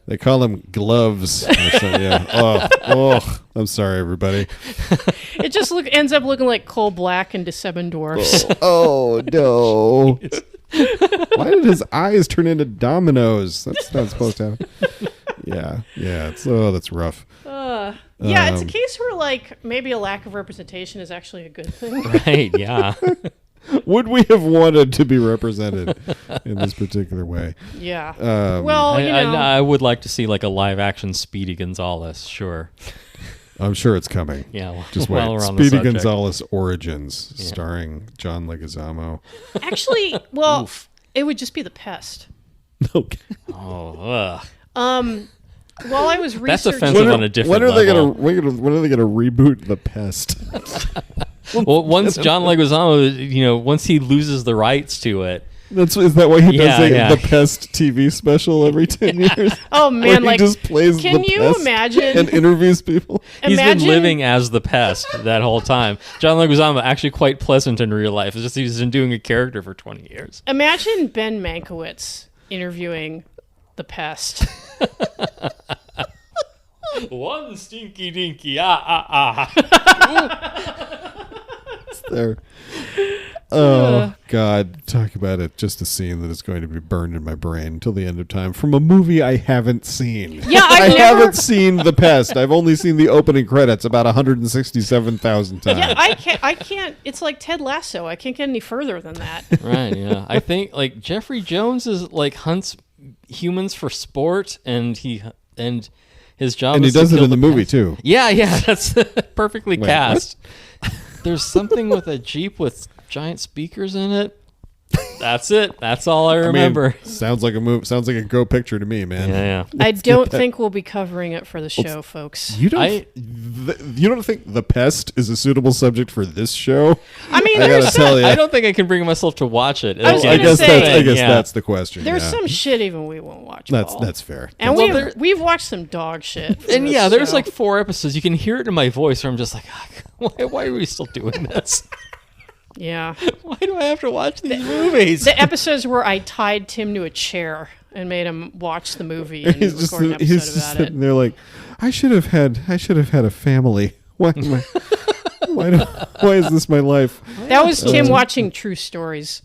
Speaker 1: They call them gloves. Yeah. Oh, I'm sorry, everybody.
Speaker 2: It just ends up looking like coal black into Seven Dwarfs.
Speaker 1: Oh no. Why did his eyes turn into dominoes? That's not supposed to happen. Yeah. That's rough.
Speaker 2: Yeah, it's a case where like maybe a lack of representation is actually a good thing.
Speaker 3: Right, yeah.
Speaker 1: Would we have wanted to be represented in this particular way?
Speaker 2: Yeah. Well,
Speaker 3: I would like to see like a live action Speedy Gonzales, sure.
Speaker 1: I'm sure it's coming.
Speaker 3: Yeah,
Speaker 1: just
Speaker 3: while
Speaker 1: wait.
Speaker 3: we're on the
Speaker 1: Speedy
Speaker 3: subject.
Speaker 1: Gonzales Origins, starring John Leguizamo.
Speaker 2: actually, well, it would just be The Pest.
Speaker 1: Okay.
Speaker 3: Oh, ugh.
Speaker 2: While I was
Speaker 3: That's
Speaker 2: researching,
Speaker 3: offensive on a different
Speaker 1: when are
Speaker 3: level.
Speaker 1: when are they gonna reboot The Pest?
Speaker 3: Well, once John Leguizamo, once he loses the rights to it,
Speaker 1: Is that why he does
Speaker 3: Yeah.
Speaker 1: The Pest TV special every 10 years?
Speaker 2: oh
Speaker 1: Where
Speaker 2: man,
Speaker 1: he
Speaker 2: like,
Speaker 1: just plays
Speaker 2: can
Speaker 1: the
Speaker 2: you
Speaker 1: pest
Speaker 2: imagine?
Speaker 1: and interviews people.
Speaker 3: he's been
Speaker 2: Imagine-
Speaker 3: living as the pest that whole time. John Leguizamo actually quite pleasant in real life. It's just he's been doing a character for 20 years.
Speaker 2: Imagine Ben Mankiewicz interviewing The Pest.
Speaker 3: One stinky dinky, ah.
Speaker 1: There. Oh God! Talk about it. Just a scene that is going to be burned in my brain until the end of time from a movie I haven't seen.
Speaker 2: Yeah,
Speaker 1: I
Speaker 2: I've never.
Speaker 1: haven't seen The Pest. I've only seen the opening credits about 167,000 times.
Speaker 2: Yeah, I can't. It's like Ted Lasso. I can't get any further than that.
Speaker 3: Right, yeah. I think like Jeffrey Jones is like hunts humans for sport, and his job
Speaker 1: And he
Speaker 3: is to
Speaker 1: does it
Speaker 3: kill
Speaker 1: in the movie too.
Speaker 3: Yeah, that's perfectly
Speaker 1: Wait,
Speaker 3: cast. There's something with a Jeep with giant speakers in it. That's it. That's all I remember.
Speaker 1: Sounds like a move. Sounds like a go picture to me, man.
Speaker 3: Yeah.
Speaker 2: I don't think we'll be covering it for the show, folks.
Speaker 1: You don't. You don't think The Pest is a suitable subject for this show?
Speaker 2: I mean,
Speaker 1: I
Speaker 2: there's
Speaker 1: gotta tell you.
Speaker 3: I don't think I can bring myself to watch it.
Speaker 2: I was
Speaker 1: I
Speaker 2: gonna
Speaker 1: guess
Speaker 2: say-
Speaker 1: that's.
Speaker 3: Yeah.
Speaker 1: That's the question.
Speaker 2: there's
Speaker 1: yeah.
Speaker 2: some shit even we won't watch.
Speaker 1: That's
Speaker 2: Paul.
Speaker 1: that's fair.
Speaker 2: And
Speaker 3: Well,
Speaker 2: we've watched some dog shit. for
Speaker 3: And
Speaker 2: this
Speaker 3: yeah, there's
Speaker 2: show.
Speaker 3: like 4 episodes. You can hear it in my voice where I'm just like, why are we still doing this?
Speaker 2: yeah.
Speaker 3: Why do I have to watch these movies?
Speaker 2: The episodes where I tied Tim to a chair and made him watch the movie and
Speaker 1: He's just
Speaker 2: record an episode
Speaker 1: he's just
Speaker 2: about
Speaker 1: sitting
Speaker 2: it.
Speaker 1: there like, I should have had a family. Why am I? Why is this my life?
Speaker 2: That was Tim watching True Stories.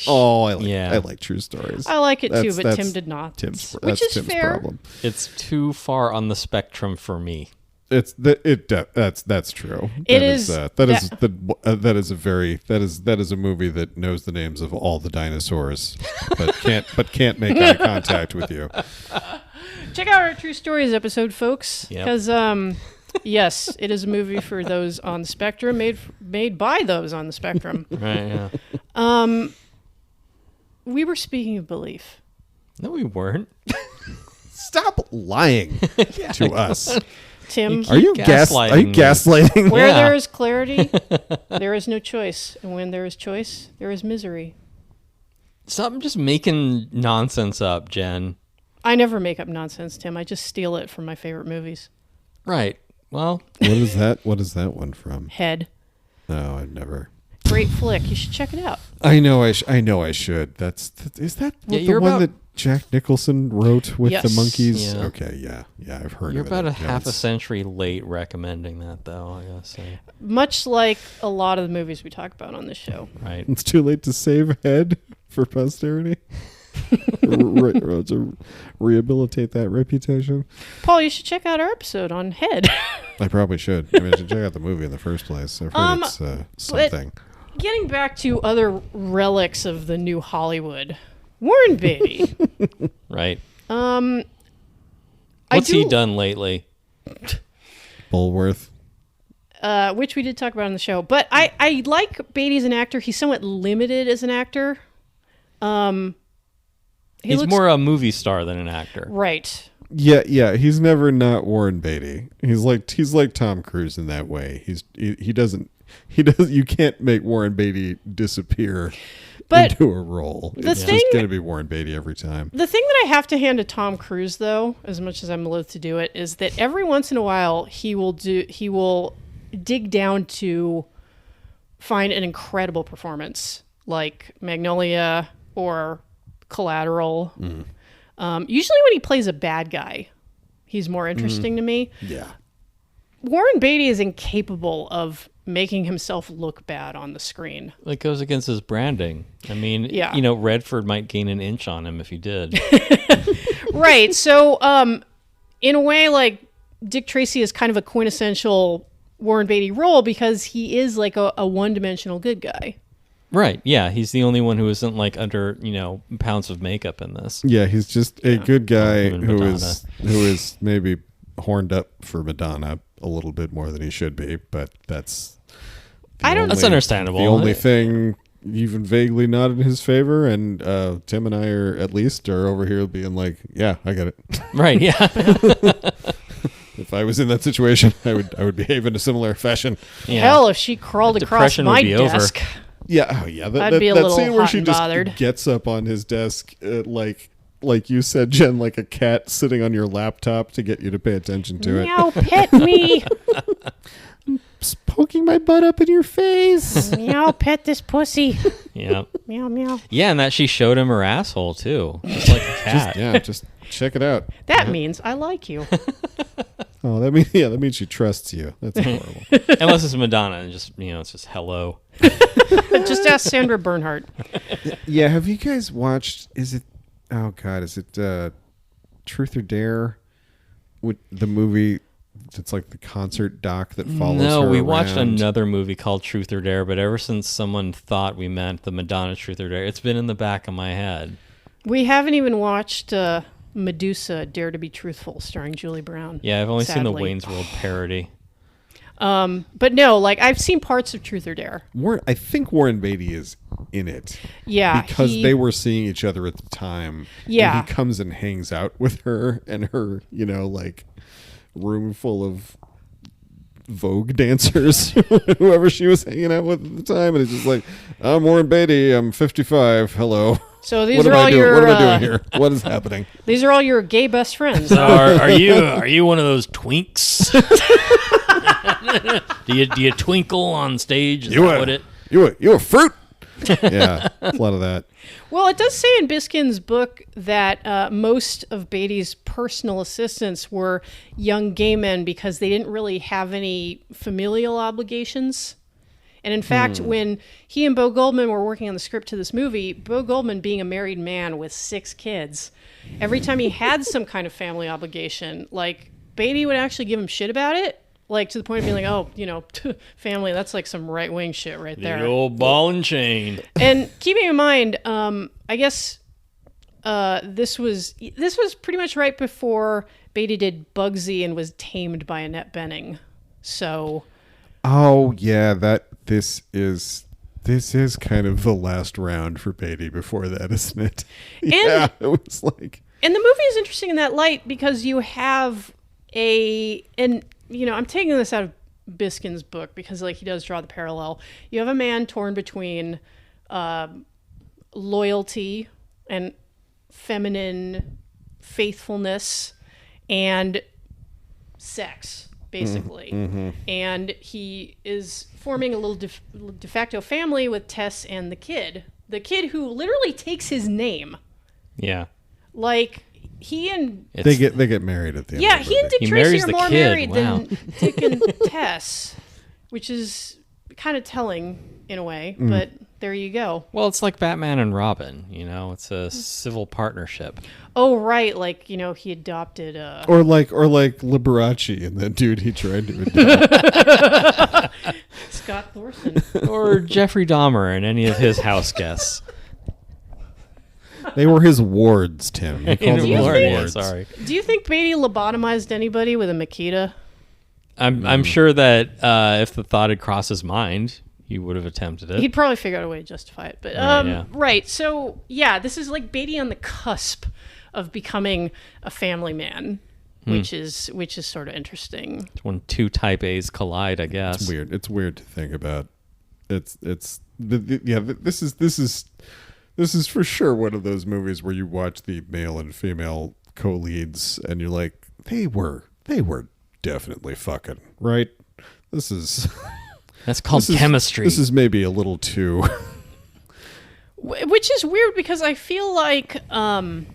Speaker 1: Oh, I
Speaker 3: Yeah.
Speaker 1: like true stories.
Speaker 2: I like it too,
Speaker 1: That's-
Speaker 2: but
Speaker 1: that's
Speaker 2: Tim did not.
Speaker 1: Tim's,
Speaker 2: which
Speaker 1: that's
Speaker 2: is
Speaker 1: Tim's
Speaker 2: fair.
Speaker 1: problem.
Speaker 3: It's too far on the spectrum for me.
Speaker 1: That's true.
Speaker 2: It
Speaker 1: That
Speaker 2: is-
Speaker 1: that is a movie that knows the names of all the dinosaurs, but can't make eye contact with you.
Speaker 2: Check out our True Stories episode, folks.
Speaker 3: Yep.
Speaker 2: Because yes, it is a movie for those on the spectrum, made by those on the spectrum.
Speaker 3: Right, yeah.
Speaker 2: We were speaking of belief.
Speaker 3: No, we weren't.
Speaker 1: Stop lying to us.
Speaker 2: Tim,
Speaker 1: Are you
Speaker 3: gaslighting me.
Speaker 1: gaslighting?
Speaker 2: where
Speaker 3: Yeah.
Speaker 2: there is clarity, there is no choice. And when there is choice, there is misery.
Speaker 3: Stop just making nonsense up, Jen.
Speaker 2: I never make up nonsense, Tim. I just steal it from my favorite movies.
Speaker 3: Right. Well,
Speaker 1: What is that? What is that one from?
Speaker 2: Head.
Speaker 1: No, I've never.
Speaker 2: Great flick. You should check it out.
Speaker 1: I know I should. Is that
Speaker 3: Yeah,
Speaker 1: the
Speaker 3: you're
Speaker 1: one
Speaker 3: about-
Speaker 1: that Jack Nicholson wrote with the
Speaker 2: Yes.
Speaker 1: monkeys?
Speaker 3: Yeah.
Speaker 1: Okay, yeah, I've heard
Speaker 3: you're
Speaker 1: of it.
Speaker 3: about a
Speaker 1: Yeah,
Speaker 3: half a
Speaker 1: it's-
Speaker 3: century late recommending that, though, I gotta say.
Speaker 2: Much like a lot of the movies we talk about on this show.
Speaker 3: Right.
Speaker 1: It's too late to save Head for posterity. To rehabilitate that reputation.
Speaker 2: Paul, you should check out our episode on Head.
Speaker 1: I probably should. I mean, I should check out the movie in the first place. I've heard it's something.
Speaker 2: Getting back to other relics of the new Hollywood, Warren Beatty.
Speaker 3: Right.
Speaker 2: I
Speaker 3: What's
Speaker 2: do,
Speaker 3: he done lately?
Speaker 1: Bulworth.
Speaker 2: which we did talk about on the show. But I like Beatty as an actor. He's somewhat limited as an actor.
Speaker 3: He's more a movie star than an actor.
Speaker 2: Right.
Speaker 1: Yeah. He's never not Warren Beatty. He's like Tom Cruise in that way. He doesn't. You can't make Warren Beatty disappear into a role. It's just going to be Warren Beatty every time.
Speaker 2: The thing that I have to hand to Tom Cruise, though, as much as I'm loath to do it, is that every once in a while he will dig down to find an incredible performance, like Magnolia or Collateral. Usually when he plays a bad guy, he's more interesting to me.
Speaker 1: Yeah.
Speaker 2: Warren Beatty is incapable of making himself look bad on the screen.
Speaker 3: It goes against his branding. I mean, Redford might gain an inch on him if he did.
Speaker 2: Right. So, in a way, like, Dick Tracy is kind of a quintessential Warren Beatty role because he is like a one-dimensional good guy.
Speaker 3: Right. Yeah. He's the only one who isn't like under, pounds of makeup in this.
Speaker 1: Yeah. He's just a good guy who is maybe horned up for Madonna a little bit more than he should be, but that's
Speaker 3: that's understandable.
Speaker 1: The only thing even vaguely not in his favor, and Tim and I are over here being like, yeah, I get it.
Speaker 3: Right, yeah.
Speaker 1: If I was in that situation, I would behave in a similar fashion.
Speaker 2: Yeah. Hell, if she crawled across my desk.
Speaker 1: Over. Yeah, oh yeah.
Speaker 2: I'd be a little
Speaker 1: scene where
Speaker 2: hot
Speaker 1: she
Speaker 2: and
Speaker 1: just
Speaker 2: bothered.
Speaker 1: Gets up on his desk like you said, Jen, like a cat sitting on your laptop to get you to pay attention to it.
Speaker 2: Meow, pet me.
Speaker 1: Just poking my butt up in your face.
Speaker 2: Meow, pet this pussy.
Speaker 3: Yeah.
Speaker 2: Meow, meow.
Speaker 3: Yeah, and that she showed him her asshole, too. Just like a cat.
Speaker 1: Just check it out.
Speaker 2: That means I like you.
Speaker 1: Oh, that means she trusts you. That's horrible.
Speaker 3: Unless it's Madonna and just, it's just hello.
Speaker 2: Just ask Sandra Bernhardt.
Speaker 1: Yeah, have you guys watched, is it Truth or Dare? With the movie that's like the concert doc that follows her
Speaker 3: No, we
Speaker 1: around.
Speaker 3: watched another movie called Truth or Dare, but ever since someone thought we meant the Madonna Truth or Dare, it's been in the back of my head.
Speaker 2: We haven't even watched Medusa, Dare to be Truthful, starring Julie Brown.
Speaker 3: Yeah, I've only seen the
Speaker 2: sadly.
Speaker 3: Wayne's World parody.
Speaker 2: But no, like I've seen parts of Truth or Dare.
Speaker 1: I think Warren Beatty is in it.
Speaker 2: Yeah.
Speaker 1: Because they were seeing each other at the time.
Speaker 2: Yeah.
Speaker 1: And he comes and hangs out with her and her, like room full of Vogue dancers, whoever she was hanging out with at the time. And it's just like, I'm Warren Beatty. I'm 55. Hello.
Speaker 2: So these are all your...
Speaker 1: What am I doing here? What is happening?
Speaker 2: These are all your gay best friends.
Speaker 3: So are you one of those twinks? do you twinkle on stage? Is that what it?
Speaker 1: You a fruit? Yeah, a lot of that.
Speaker 2: Well, it does say in Biskin's book that most of Beatty's personal assistants were young gay men because they didn't really have any familial obligations. And in fact, when he and Bo Goldman were working on the script to this movie, Bo Goldman being a married man with 6 kids, every time he had some kind of family obligation, like Beatty would actually give him shit about it. Like to the point of being like, oh, family, that's like some right-wing shit right there.
Speaker 3: The old ball and chain.
Speaker 2: And keeping in mind, I guess this was pretty much right before Beatty did Bugsy and was tamed by Annette Bening. So...
Speaker 1: Oh, yeah, this is kind of the last round for Beatty before that, isn't it? Yeah, it was like...
Speaker 2: And the movie is interesting in that light because you have I'm taking this out of Biskin's book because like he does draw the parallel. You have a man torn between loyalty and feminine faithfulness and sex, basically. Mm-hmm. And he is forming a little de facto family with Tess and the kid who literally takes his name.
Speaker 3: Yeah.
Speaker 2: Like he and
Speaker 1: they get married at the end.
Speaker 2: Yeah,
Speaker 1: of the
Speaker 2: he and
Speaker 1: movie.
Speaker 2: Dick Tracy are more married
Speaker 3: Wow.
Speaker 2: than Dick and Tess, which is kind of telling in a way. But there you go.
Speaker 3: Well, it's like Batman and Robin. It's a civil partnership.
Speaker 2: Oh right, like he adopted.
Speaker 1: Or like Liberace and that dude he tried to adopt.
Speaker 2: Scott Thorson.
Speaker 3: Or Jeffrey Dahmer and any of his house guests.
Speaker 1: They were his wards, Tim. He called them his wards.
Speaker 3: Yeah, sorry.
Speaker 2: Do you think Beatty lobotomized anybody with a Makita?
Speaker 3: I'm sure that if the thought had crossed his mind, he would have attempted it.
Speaker 2: He'd probably figure out a way to justify it. But
Speaker 3: Right, yeah.
Speaker 2: right. So yeah, this is like Beatty on the cusp of becoming a family man, which is sort of interesting.
Speaker 3: It's when two type A's collide, I guess.
Speaker 1: It's weird. It's weird to think about. This is for sure one of those movies where you watch the male and female co-leads and you're like, they were definitely fucking, right?
Speaker 3: That's called chemistry.
Speaker 1: This is maybe a little too.
Speaker 2: Which is weird because I feel like, and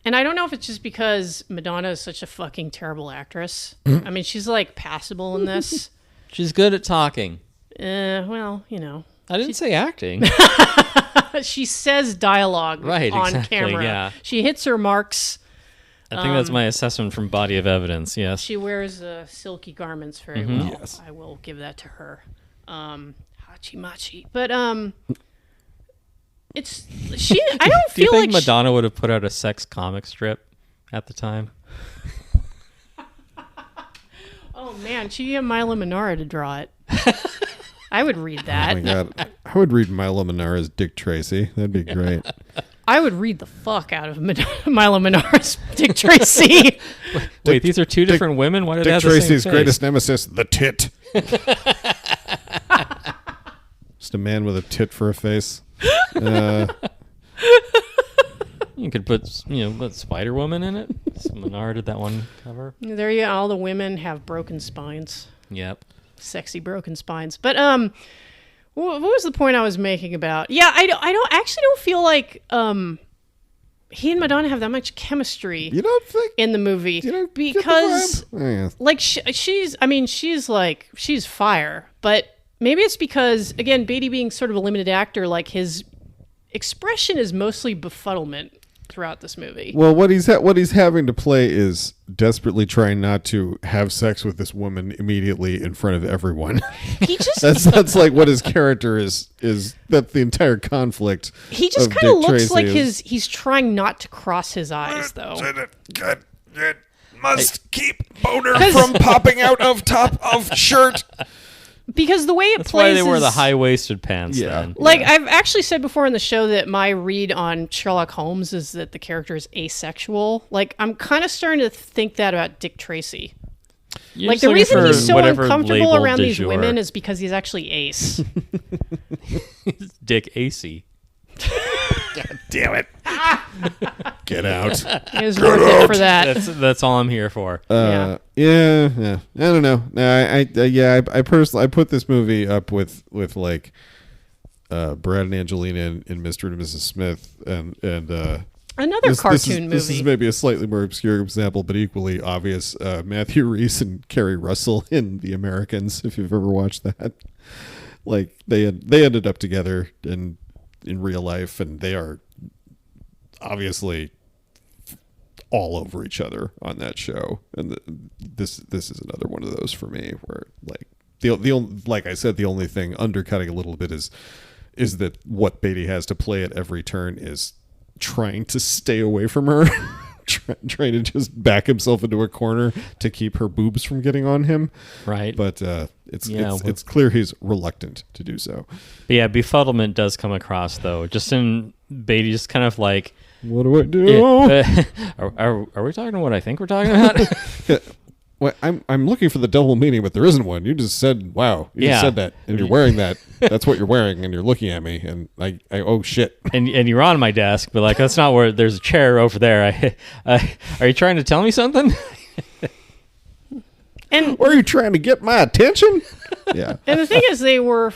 Speaker 2: I don't know if it's just because Madonna is such a fucking terrible actress. I mean, she's like passable in this.
Speaker 3: She's good at talking.
Speaker 2: Well, you know.
Speaker 3: I didn't say acting.
Speaker 2: She says dialogue on
Speaker 3: exactly,
Speaker 2: camera.
Speaker 3: Yeah.
Speaker 2: She hits her marks.
Speaker 3: I think that's my assessment from body of evidence, yes.
Speaker 2: She wears silky garments very well.
Speaker 1: Yes.
Speaker 2: I will give that to her. Hachi machi. But it's she. I don't
Speaker 3: Do you
Speaker 2: feel
Speaker 3: think
Speaker 2: like
Speaker 3: Madonna would have put out a sex comic strip at the time?
Speaker 2: Oh man, she had Milo Manara to draw it. I would read that.
Speaker 1: Oh my god, I would read Milo Manara's Dick Tracy. That'd be great.
Speaker 2: I would read the fuck out of Milo Manara's Dick Tracy.
Speaker 3: Wait, these are two different women? Why do they
Speaker 1: Dick
Speaker 3: have the same
Speaker 1: Tracy's
Speaker 3: face?
Speaker 1: greatest nemesis, the tit. Just a man with a tit for a face.
Speaker 3: You could put Spider Woman in it. Menard did that one cover.
Speaker 2: There you go. All the women have broken spines.
Speaker 3: Yep.
Speaker 2: Sexy broken spines. But what was the point I was making about? Yeah, I don't feel like he and Madonna have that much chemistry.
Speaker 1: You don't think
Speaker 2: in the movie?
Speaker 1: You don't
Speaker 2: because
Speaker 1: get the vibe?
Speaker 2: like she's fire, but maybe it's because again Beatty being sort of a limited actor, like his expression is mostly befuddlement throughout this movie.
Speaker 1: Well, what he's having to play is desperately trying not to have sex with this woman immediately in front of everyone.
Speaker 2: He just
Speaker 1: that's like what his character is that the entire conflict.
Speaker 2: He just kind of looks like he's trying not to cross his eyes though.
Speaker 1: It must keep boner from popping out of top of shirt.
Speaker 2: Because the way it
Speaker 3: That's
Speaker 2: plays
Speaker 3: why they wear the
Speaker 2: is-
Speaker 3: high-waisted pants then.
Speaker 2: Like, I've actually said before in the show that my read on Sherlock Holmes is that the character is asexual. Like, I'm kind of starting to think that about Dick Tracy.
Speaker 3: You're
Speaker 2: Like,
Speaker 3: just
Speaker 2: the
Speaker 3: looking
Speaker 2: reason
Speaker 3: for
Speaker 2: he's so
Speaker 3: whatever
Speaker 2: uncomfortable
Speaker 3: label
Speaker 2: around
Speaker 3: du
Speaker 2: these
Speaker 3: jour.
Speaker 2: women is because he's actually ace.
Speaker 3: Dick AC.
Speaker 1: God damn it. Get out.
Speaker 2: It was worth it for that.
Speaker 3: That's all I'm here for.
Speaker 1: Yeah. I don't know. No, I personally put this movie up with like Brad and Angelina in Mr. and Mrs. Smith and
Speaker 2: Another cartoon movie.
Speaker 1: This is maybe a slightly more obscure example, but equally obvious. Matthew Rhys and Kerry Russell in The Americans, if you've ever watched that. Like they ended up together in real life, and they are obviously all over each other on that show. And this is another one of those for me where like the only, like I said, the only thing undercutting a little bit is that what Beatty has to play at every turn is trying to stay away from her, trying to just back himself into a corner to keep her boobs from getting on him.
Speaker 3: Right.
Speaker 1: But it's clear he's reluctant to do so.
Speaker 3: But yeah, befuddlement does come across though. Just in Beatty, just kind of like,
Speaker 1: what do I do?
Speaker 3: Are we talking what I think we're talking about?
Speaker 1: Well, I'm looking for the double meaning, but there isn't one. You just said, "Wow," you just said that, and you're wearing that. That's what you're wearing, and you're looking at me, and I oh shit.
Speaker 3: And you're on my desk, but like that's not where. There's a chair over there. Are you trying to tell me something?
Speaker 2: And
Speaker 1: or are you trying to get my attention? Yeah.
Speaker 2: And the thing is, they were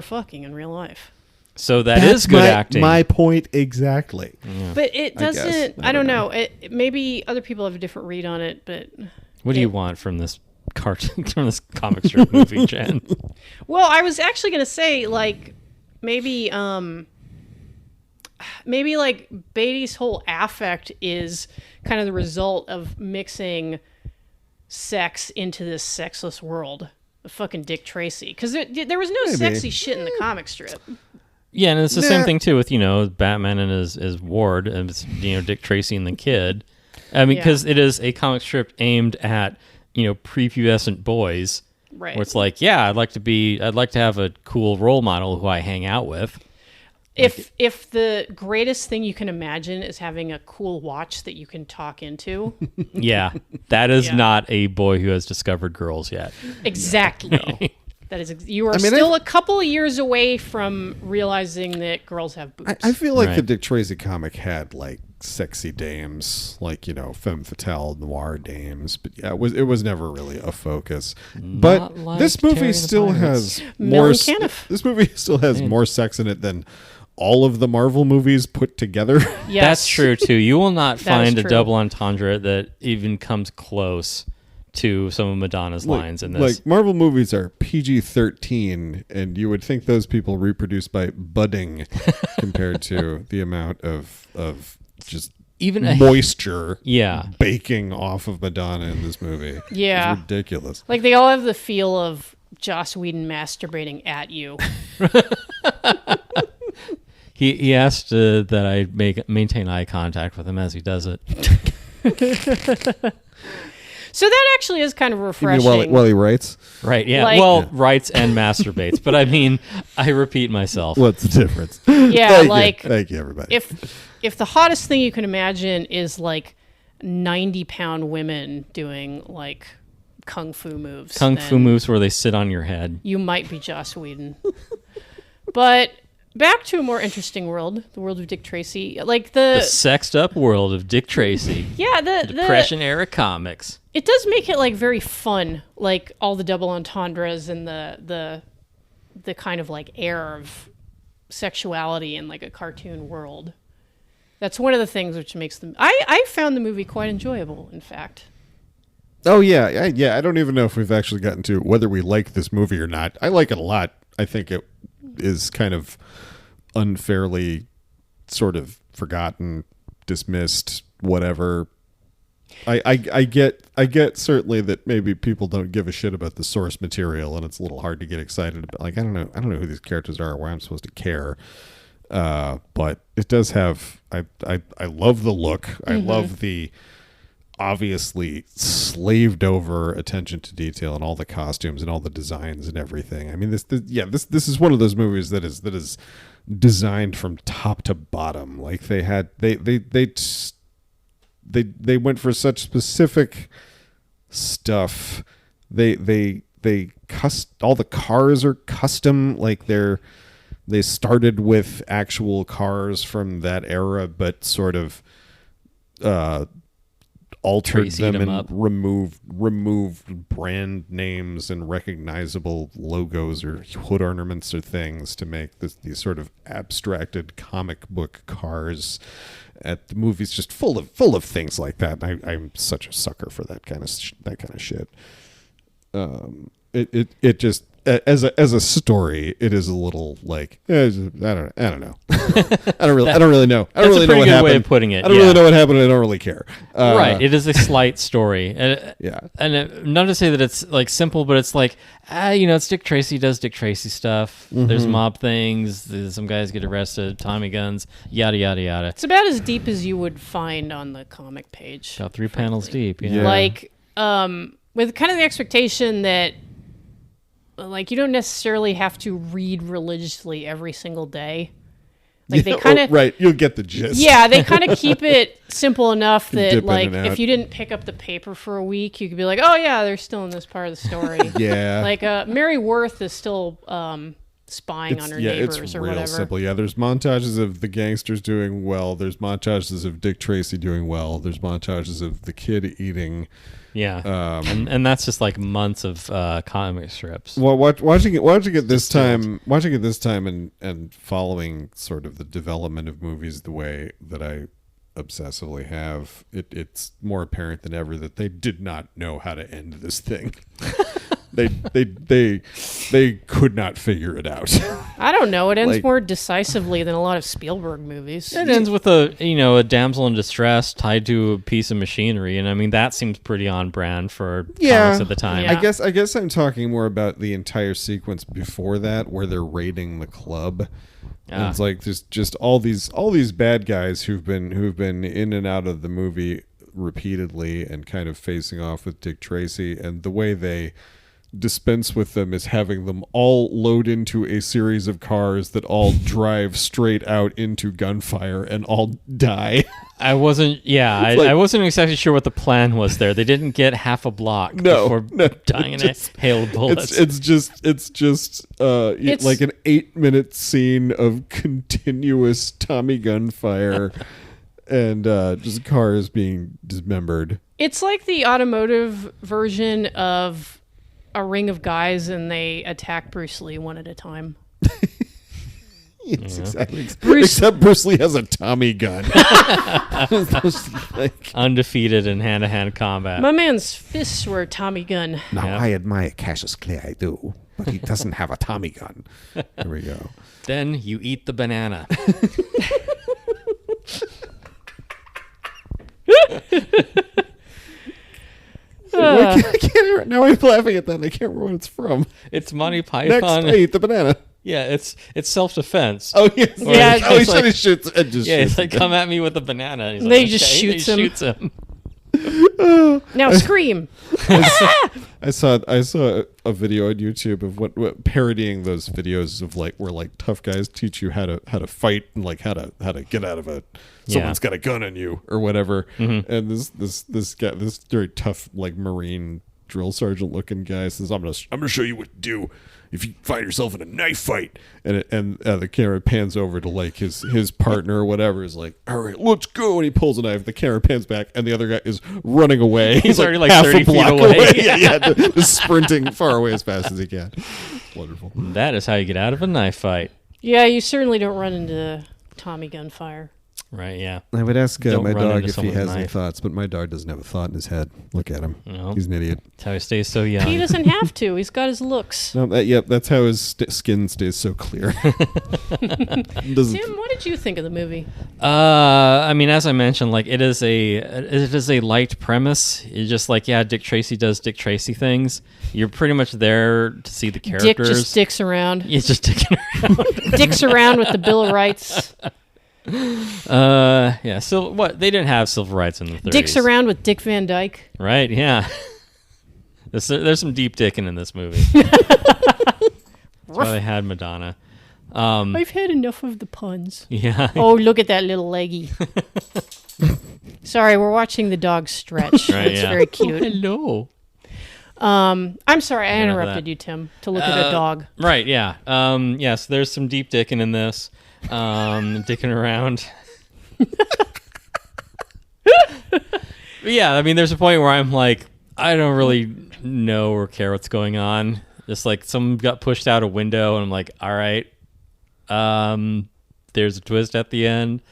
Speaker 2: fucking in real life.
Speaker 3: So that's good acting.
Speaker 1: My point exactly.
Speaker 3: Yeah.
Speaker 2: But it doesn't.
Speaker 1: I guess.
Speaker 2: I don't know. It maybe other people have a different read on it, but
Speaker 3: What do you want from this cartoon, from this comic strip movie, Jen?
Speaker 2: Well, I was actually going to say, like, maybe like Beatty's whole affect is kind of the result of mixing sex into this sexless world of fucking Dick Tracy. Because there was no sexy shit in the comic strip.
Speaker 3: Yeah, and it's the same thing too with Batman and his ward, and it's Dick Tracy and the kid. I mean, because it is a comic strip aimed at prepubescent boys,
Speaker 2: right?
Speaker 3: Where it's like, yeah, I'd like to have a cool role model who I hang out with.
Speaker 2: If the greatest thing you can imagine is having a cool watch that you can talk into,
Speaker 3: Yeah, that is
Speaker 2: Yeah.
Speaker 3: not a boy who has discovered girls yet.
Speaker 2: exactly. That is, you are
Speaker 1: I mean,
Speaker 2: still a couple of years away from realizing that girls have boobs.
Speaker 1: I feel like the
Speaker 3: Right.
Speaker 1: Dick Tracy comic had like sexy dames, like, you know, femme fatale noir dames, but yeah, it was never really a focus. But
Speaker 3: Not like
Speaker 1: this movie
Speaker 3: Terry the
Speaker 1: still
Speaker 3: Pirates.
Speaker 1: has
Speaker 2: Mel
Speaker 1: more.
Speaker 2: and Caniff.
Speaker 1: This movie still has more sex in it than all of the Marvel movies put together.
Speaker 2: Yes.
Speaker 3: That's true too. You will not
Speaker 2: That is
Speaker 3: find a
Speaker 2: true.
Speaker 3: double entendre that even comes close to some of Madonna's lines in this.
Speaker 1: Like Marvel movies are PG-13, and you would think those people reproduce by budding compared to the amount of just
Speaker 3: Even a-
Speaker 1: moisture
Speaker 3: Yeah.
Speaker 1: baking off of Madonna in this movie.
Speaker 2: Yeah.
Speaker 1: It's ridiculous.
Speaker 2: Like they all have the feel of Joss Whedon masturbating at you.
Speaker 3: He asked that I maintain eye contact with him as he does it.
Speaker 2: So that actually is kind of
Speaker 1: You mean
Speaker 2: refreshing.
Speaker 1: while he writes?
Speaker 3: Right, yeah.
Speaker 2: Like-
Speaker 3: well, writes and masturbates. But I mean, I repeat myself.
Speaker 1: What's the difference?
Speaker 2: Yeah, like
Speaker 1: Thank you, everybody.
Speaker 2: if the hottest thing you can imagine is like 90-pound women doing like kung fu moves.
Speaker 3: Kung fu
Speaker 2: then
Speaker 3: moves where they sit on your head.
Speaker 2: You might be Joss Whedon. But back to a more interesting world, the world of Dick Tracy. Like
Speaker 3: The sexed up world of Dick Tracy.
Speaker 2: yeah, the
Speaker 3: Depression era comics.
Speaker 2: it does make it like very fun, like all the double entendres and the kind of like air of sexuality in like a cartoon world. That's one of the things which makes them. I found the movie quite enjoyable, in fact.
Speaker 1: Oh yeah, I don't even know if we've actually gotten to whether we like this movie or not. I like it a lot. I think it is kind of unfairly sort of forgotten, dismissed, whatever. I get certainly that maybe people don't give a shit about the source material, and it's a little hard to get excited about. Like I don't know who these characters are or why I'm supposed to care. But it does have. I love the look. I love the obviously slaved over attention to detail and all the costumes and all the designs and everything. I mean, this is one of those movies that is designed from top to bottom. Like they went for such specific stuff. All the cars are custom. Like they started with actual cars from that era, but sort of altered
Speaker 3: Tracy'd
Speaker 1: them
Speaker 3: them
Speaker 1: and
Speaker 3: up.
Speaker 1: removed brand names and recognizable logos or hood ornaments or things to make these sort of abstracted comic book cars at the movies, just full of things like that. I'm such a sucker for that kind of shit. It just as a story, it is a little like I don't know. I don't really know. I don't
Speaker 3: That's
Speaker 1: really
Speaker 3: a
Speaker 1: know
Speaker 3: pretty
Speaker 1: what
Speaker 3: good
Speaker 1: happened.
Speaker 3: way of putting it.
Speaker 1: I don't really know what happened. And I don't really care.
Speaker 3: Right. It is a slight story. And,
Speaker 1: Yeah.
Speaker 3: not to say that it's like simple, but it's like, it's Dick Tracy does Dick Tracy stuff. There's mob things. Some guys get arrested, Tommy guns, yada, yada, yada.
Speaker 2: It's about as deep as you would find on the comic page.
Speaker 3: About 3 panels deep.
Speaker 1: Yeah.
Speaker 2: Like, with kind of the expectation that, like, you don't necessarily have to read religiously every single day. Like, they kind of...
Speaker 1: right. You'll get the gist.
Speaker 2: Yeah, they kind of keep it simple enough
Speaker 1: Dip
Speaker 2: that,
Speaker 1: in
Speaker 2: like,
Speaker 1: and out.
Speaker 2: if you didn't pick up the paper for a week, you could be like, oh, yeah, they're still in this part of the story.
Speaker 1: Yeah.
Speaker 2: Like, Mary Worth is still spying on her neighbors
Speaker 1: it's
Speaker 2: or
Speaker 1: real
Speaker 2: whatever.
Speaker 1: simple. Yeah, there's montages of the gangsters doing well. There's montages of Dick Tracy doing well. There's montages of the kid eating.
Speaker 3: Yeah. And that's just like months of comic strips.
Speaker 1: Well, watching it this time and following sort of the development of movies the way that I obsessively have, it's more apparent than ever that they did not know how to end this thing. They could not figure it out.
Speaker 2: I don't know. It ends
Speaker 1: Like-
Speaker 2: more decisively than a lot of Spielberg movies.
Speaker 3: It ends with a damsel in distress tied to a piece of machinery, and I mean that seems pretty on brand for comics at the time.
Speaker 2: Yeah.
Speaker 1: I guess I'm talking more about the entire sequence before that, where they're raiding the club. And it's like there's just all these bad guys who've been in and out of the movie repeatedly and kind of facing off with Dick Tracy, and the way they dispense with them is having them all load into a series of cars that all drive straight out into gunfire and all die.
Speaker 3: I wasn't exactly sure what the plan was there. They didn't get half a block before dying in a hail of bullets.
Speaker 1: It's just like an 8-minute scene of continuous Tommy gunfire and just cars being dismembered.
Speaker 2: It's like the automotive version of A Ring of Guys, and they attack Bruce Lee one at a time.
Speaker 1: Yes, exactly. Except Bruce Lee has a Tommy gun.
Speaker 3: Undefeated in hand-to-hand combat.
Speaker 2: My man's fists were a Tommy gun.
Speaker 1: Now, I admire Cassius Clay, I do, but he doesn't have a Tommy gun. There we go.
Speaker 3: Then you eat the banana.
Speaker 1: I can't, now I'm laughing at that. I can't remember what it's from.
Speaker 3: It's Monty Python.
Speaker 1: Next, I eat the banana.
Speaker 3: Yeah, it's self-defense.
Speaker 1: Oh, yes.
Speaker 2: Yeah,
Speaker 1: he said he shoots.
Speaker 3: It's like, come at me with a banana. And he's
Speaker 2: they
Speaker 3: like,
Speaker 2: just
Speaker 3: okay.
Speaker 2: shoots him.
Speaker 3: him.
Speaker 2: Now scream.
Speaker 1: I saw a video on YouTube of what parodying those videos of like where like tough guys teach you how to fight and like how to get out of someone's got a gun on you or whatever. Mm-hmm. And this guy, this very tough like Marine drill sergeant looking guy says, I'm gonna show you what to do if you find yourself in a knife fight. And the camera pans over to like his partner or whatever is like, all right, let's go. And he pulls a knife. The camera pans back, and the other guy is running away.
Speaker 3: He's already like
Speaker 1: half
Speaker 3: 30
Speaker 1: a block
Speaker 3: feet away.
Speaker 1: Yeah, just sprinting far away as fast as he can. Wonderful.
Speaker 3: That is how you get out of a knife fight.
Speaker 2: Yeah, you certainly don't run into Tommy gunfire.
Speaker 3: Right, yeah.
Speaker 1: I would ask my dog if he has any
Speaker 3: knife.
Speaker 1: thoughts, but my dog doesn't have a thought in his head. Look at him.
Speaker 3: No.
Speaker 1: He's an idiot.
Speaker 3: That's how he stays so young.
Speaker 2: He doesn't have to. He's got his looks.
Speaker 1: No, that's how his skin stays so clear.
Speaker 2: Tim, what did you think of the movie?
Speaker 3: I mean, as I mentioned, like it is a light premise. It's just like, yeah, Dick Tracy does Dick Tracy things. You're pretty much there to see the characters.
Speaker 2: Dick just dicks around.
Speaker 3: He's just dicking around.
Speaker 2: Dicks around with the Bill of Rights.
Speaker 3: Yeah. So what? They didn't have civil rights in the 30s.
Speaker 2: Dicks around with Dick Van Dyke.
Speaker 3: Right. Yeah. There's some deep dicking in this movie. That's why they had Madonna.
Speaker 2: I've had enough of the puns.
Speaker 3: Yeah.
Speaker 2: Oh, look at that little leggy. Sorry, we're watching the dog stretch.
Speaker 3: Right,
Speaker 2: it's
Speaker 3: yeah.
Speaker 2: very cute.
Speaker 3: Hello.
Speaker 2: I'm sorry, I
Speaker 3: Enough of
Speaker 2: interrupted
Speaker 3: that.
Speaker 2: you, Tim, to look at a dog.
Speaker 3: Right. Yeah. Yes. There's some deep dicking in this. Dicking around. But yeah, I mean, there's a point where I'm like, I don't really know or care what's going on. Just like someone got pushed out a window, and I'm like, all right. There's a twist at the end.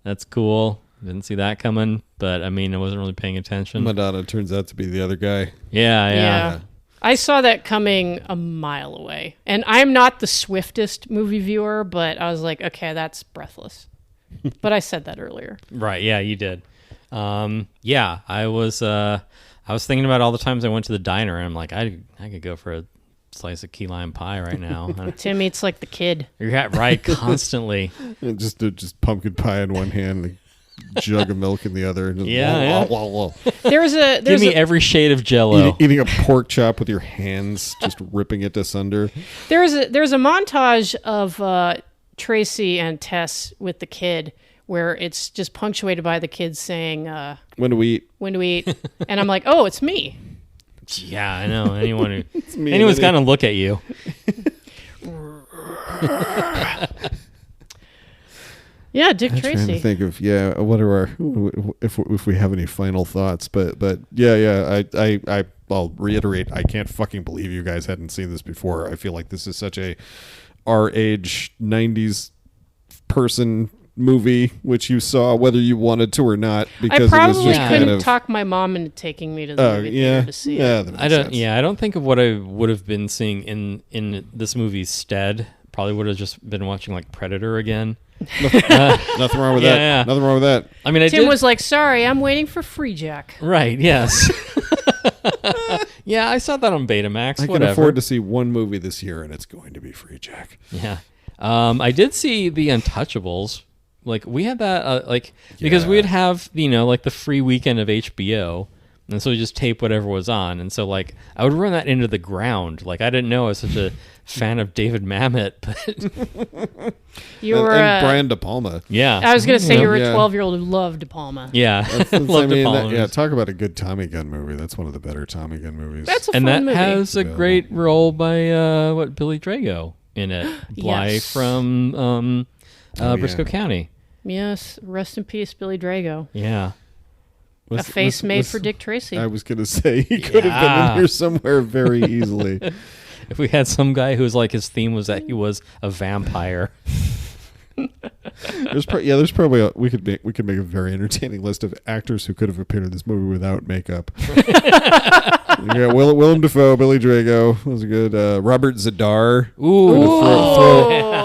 Speaker 3: That's cool. Didn't see that coming, but I mean, I wasn't really paying attention.
Speaker 1: Madonna turns out to be the other guy.
Speaker 3: Yeah.
Speaker 2: I saw that coming a mile away. And I'm not the swiftest movie viewer, but I was like, okay, that's breathless. But I said that earlier.
Speaker 3: Right. Yeah, you did. Yeah, I was thinking about all the times I went to the diner, and I'm like, I could go for a slice of key lime pie right now.
Speaker 2: Tim eats like the kid.
Speaker 3: You're right, constantly.
Speaker 1: Just pumpkin pie in one hand, a jug of milk in the other. And
Speaker 3: Yeah.
Speaker 2: There's
Speaker 3: Give me every shade of Jell-O.
Speaker 1: Eating a pork chop with your hands, just ripping it asunder.
Speaker 2: there's a montage of Tracy and Tess with the kid where it's just punctuated by the kid saying,
Speaker 1: When do we eat?
Speaker 2: when do we eat? And I'm like, oh, it's me.
Speaker 3: Yeah, I know. Anyone's
Speaker 1: me,
Speaker 3: gonna look at you.
Speaker 2: Yeah, Dick
Speaker 1: I'm trying to
Speaker 2: Tracy.
Speaker 1: think of what are our if we have any final thoughts, but I'll reiterate, I can't fucking believe you guys hadn't seen this before. I feel like this is such a our age 90s person movie which you saw whether you wanted to or not, because
Speaker 2: I
Speaker 1: it was
Speaker 2: probably
Speaker 1: just
Speaker 2: couldn't
Speaker 1: kind of
Speaker 2: talk my mom into taking me to the movie theater to see it.
Speaker 1: that makes sense.
Speaker 3: I don't think of what I would have been seeing in this movie's stead. Probably would have just been watching like Predator again.
Speaker 1: Nothing wrong with that.
Speaker 3: Yeah.
Speaker 1: Nothing wrong with that.
Speaker 3: I mean,
Speaker 2: Tim was like, sorry, I'm waiting for Free Jack.
Speaker 3: right. Yes. Yeah, I saw that on Betamax.
Speaker 1: I can
Speaker 3: whatever.
Speaker 1: afford to see one movie this year, and it's going to be Free Jack.
Speaker 3: Yeah. I did see The Untouchables. Like we had that because we'd have like the free weekend of HBO, And so we just tape whatever was on. And so, like, I would run that into the ground. Like, I didn't know I was such a fan of David Mamet, but
Speaker 2: You were
Speaker 1: and Brian De Palma.
Speaker 3: yeah.
Speaker 2: I was going to say you were a
Speaker 1: Yeah.
Speaker 2: 12-year-old who loved De Palma.
Speaker 3: Yeah.
Speaker 1: I
Speaker 3: Love
Speaker 1: mean,
Speaker 3: De Palma.
Speaker 1: yeah, talk about a good Tommy Gun movie. That's one of the better Tommy Gun movies.
Speaker 2: That's a
Speaker 3: And
Speaker 2: fun
Speaker 3: that
Speaker 2: movie.
Speaker 3: has a
Speaker 1: Yeah.
Speaker 3: great role by, Billy Drago in it. Bly
Speaker 2: Yes.
Speaker 3: from
Speaker 1: Oh,
Speaker 3: Briscoe
Speaker 1: yeah.
Speaker 3: County.
Speaker 2: Yes, rest in peace, Billy Drago.
Speaker 3: Yeah.
Speaker 2: A face made for Dick Tracy.
Speaker 1: I was going to say he could have been
Speaker 3: Yeah.
Speaker 1: in here somewhere very easily.
Speaker 3: If we had some guy who's like his theme was that he was a vampire.
Speaker 1: There's probably we could make a very entertaining list of actors who could have appeared in this movie without makeup. Yeah, Willem Dafoe, Billy Drago was good. Robert Zadar.
Speaker 3: Ooh.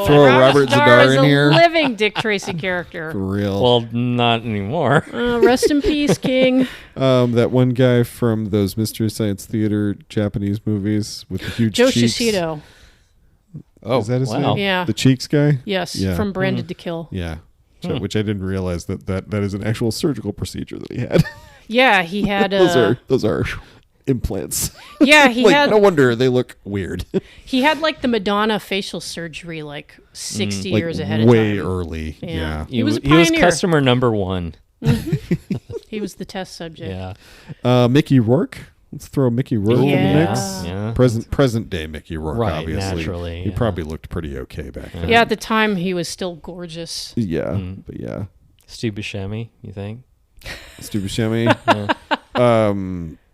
Speaker 1: Throw a Robert Zadar
Speaker 2: is
Speaker 1: in
Speaker 2: a
Speaker 1: here.
Speaker 2: living Dick Tracy character.
Speaker 1: For real.
Speaker 3: Well, not anymore.
Speaker 2: Rest in peace, King.
Speaker 1: That one guy from those Mystery Science Theater Japanese movies with the huge
Speaker 2: Joe
Speaker 1: cheeks.
Speaker 2: Shishido.
Speaker 3: Oh,
Speaker 1: Is that his
Speaker 3: wow.
Speaker 1: name?
Speaker 2: Yeah.
Speaker 1: The Cheeks guy?
Speaker 2: Yes,
Speaker 1: Yeah.
Speaker 2: from Branded to Kill.
Speaker 1: Yeah. Which I didn't realize that is an actual surgical procedure that he had.
Speaker 2: Yeah, he had
Speaker 1: those are implants.
Speaker 2: Yeah, he
Speaker 1: like,
Speaker 2: had
Speaker 1: no wonder they look weird.
Speaker 2: he had like the Madonna facial surgery like 60
Speaker 1: Like
Speaker 2: years ahead of
Speaker 1: way
Speaker 2: time.
Speaker 1: early. Yeah.
Speaker 2: He was a
Speaker 3: He was
Speaker 2: pioneer.
Speaker 3: customer number one.
Speaker 2: He was the test subject.
Speaker 3: Yeah.
Speaker 1: Mickey Rourke. Let's throw Mickey Rourke in the
Speaker 2: Yeah.
Speaker 1: mix.
Speaker 3: Yeah.
Speaker 1: Present day Mickey Rourke,
Speaker 3: Right,
Speaker 1: obviously.
Speaker 3: naturally,
Speaker 1: He
Speaker 3: yeah.
Speaker 1: probably looked pretty okay back then.
Speaker 2: Yeah, at the time he was still gorgeous.
Speaker 1: Yeah, but yeah.
Speaker 3: Stu Buscemi, you think?
Speaker 1: Stu Buscemi.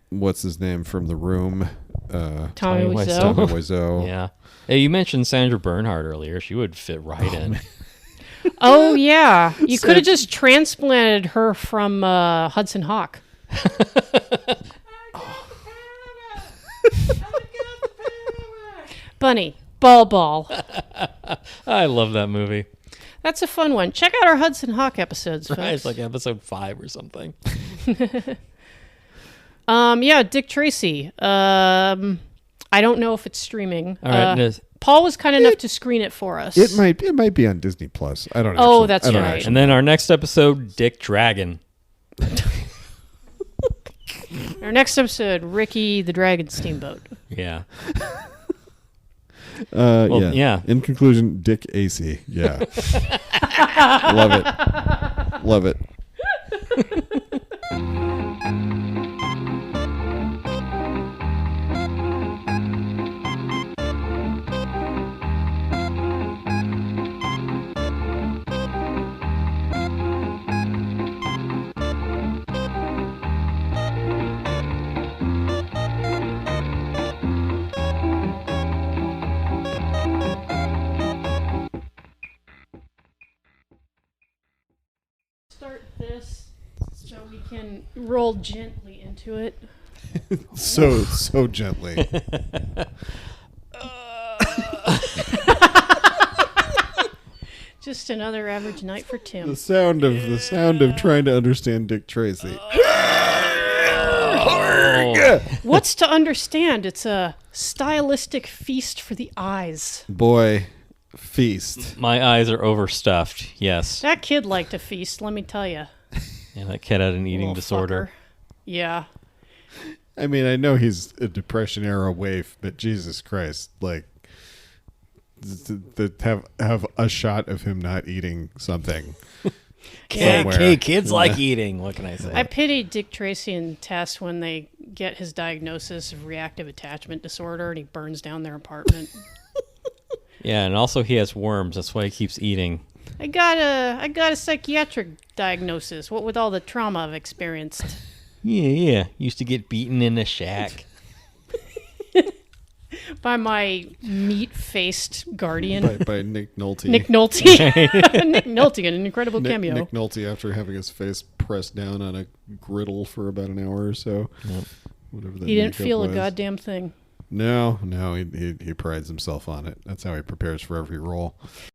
Speaker 1: What's his name from The Room?
Speaker 2: Tommy
Speaker 3: Wiseau.
Speaker 2: Wiseau.
Speaker 1: Tommy Wiseau.
Speaker 3: Yeah. Hey, you mentioned Sandra Bernhard earlier. She would fit right in.
Speaker 2: Oh yeah, you could have just transplanted her from Hudson Hawk. Bunny, ball.
Speaker 3: I love that movie.
Speaker 2: That's a fun one. Check out our Hudson Hawk episodes, folks.
Speaker 3: It's like episode 5 or something.
Speaker 2: Yeah, Dick Tracy. I don't know if it's streaming.
Speaker 3: All right. no-
Speaker 2: Paul was kind enough to screen it for us.
Speaker 1: It might be on Disney Plus. I don't know.
Speaker 2: Oh, that's right.
Speaker 1: Actually.
Speaker 3: and then our next episode, Dick Dragon.
Speaker 2: Our next episode, Ricky the Dragon Steamboat.
Speaker 3: Yeah.
Speaker 1: Yeah.
Speaker 3: yeah.
Speaker 1: In conclusion, Dick AC. Yeah. Love it.
Speaker 2: Start this so we can roll gently into it.
Speaker 1: So gently.
Speaker 2: Just another average night for Tim.
Speaker 1: The sound of trying to understand Dick Tracy.
Speaker 2: What's to understand? It's a stylistic feast for the eyes.
Speaker 1: Boy, feast.
Speaker 3: My eyes are overstuffed. Yes.
Speaker 2: That kid liked to feast, let me tell you.
Speaker 3: Yeah, that kid had an eating
Speaker 2: Little
Speaker 3: disorder.
Speaker 2: fucker. Yeah.
Speaker 1: I mean, I know he's a Depression era waif, but Jesus Christ, like to have a shot of him not eating something. somewhere.
Speaker 3: Hey, kids like eating. What can I say?
Speaker 2: I pity Dick Tracy and Tess when they get his diagnosis of reactive attachment disorder and he burns down their apartment.
Speaker 3: Yeah, and also he has worms. That's why he keeps eating.
Speaker 2: I got a psychiatric diagnosis. What with all the trauma I've experienced.
Speaker 3: Yeah. Used to get beaten in a shack.
Speaker 2: By my meat-faced guardian.
Speaker 1: by Nick Nolte.
Speaker 2: Nick Nolte. Nick Nolte, an incredible cameo.
Speaker 1: Nick Nolte after having his face pressed down on a griddle for about an hour or so.
Speaker 3: Yep.
Speaker 1: Whatever that
Speaker 2: He didn't
Speaker 1: makeup
Speaker 2: feel
Speaker 1: was.
Speaker 2: a goddamn thing.
Speaker 1: No, he prides himself on it. That's how he prepares for every role.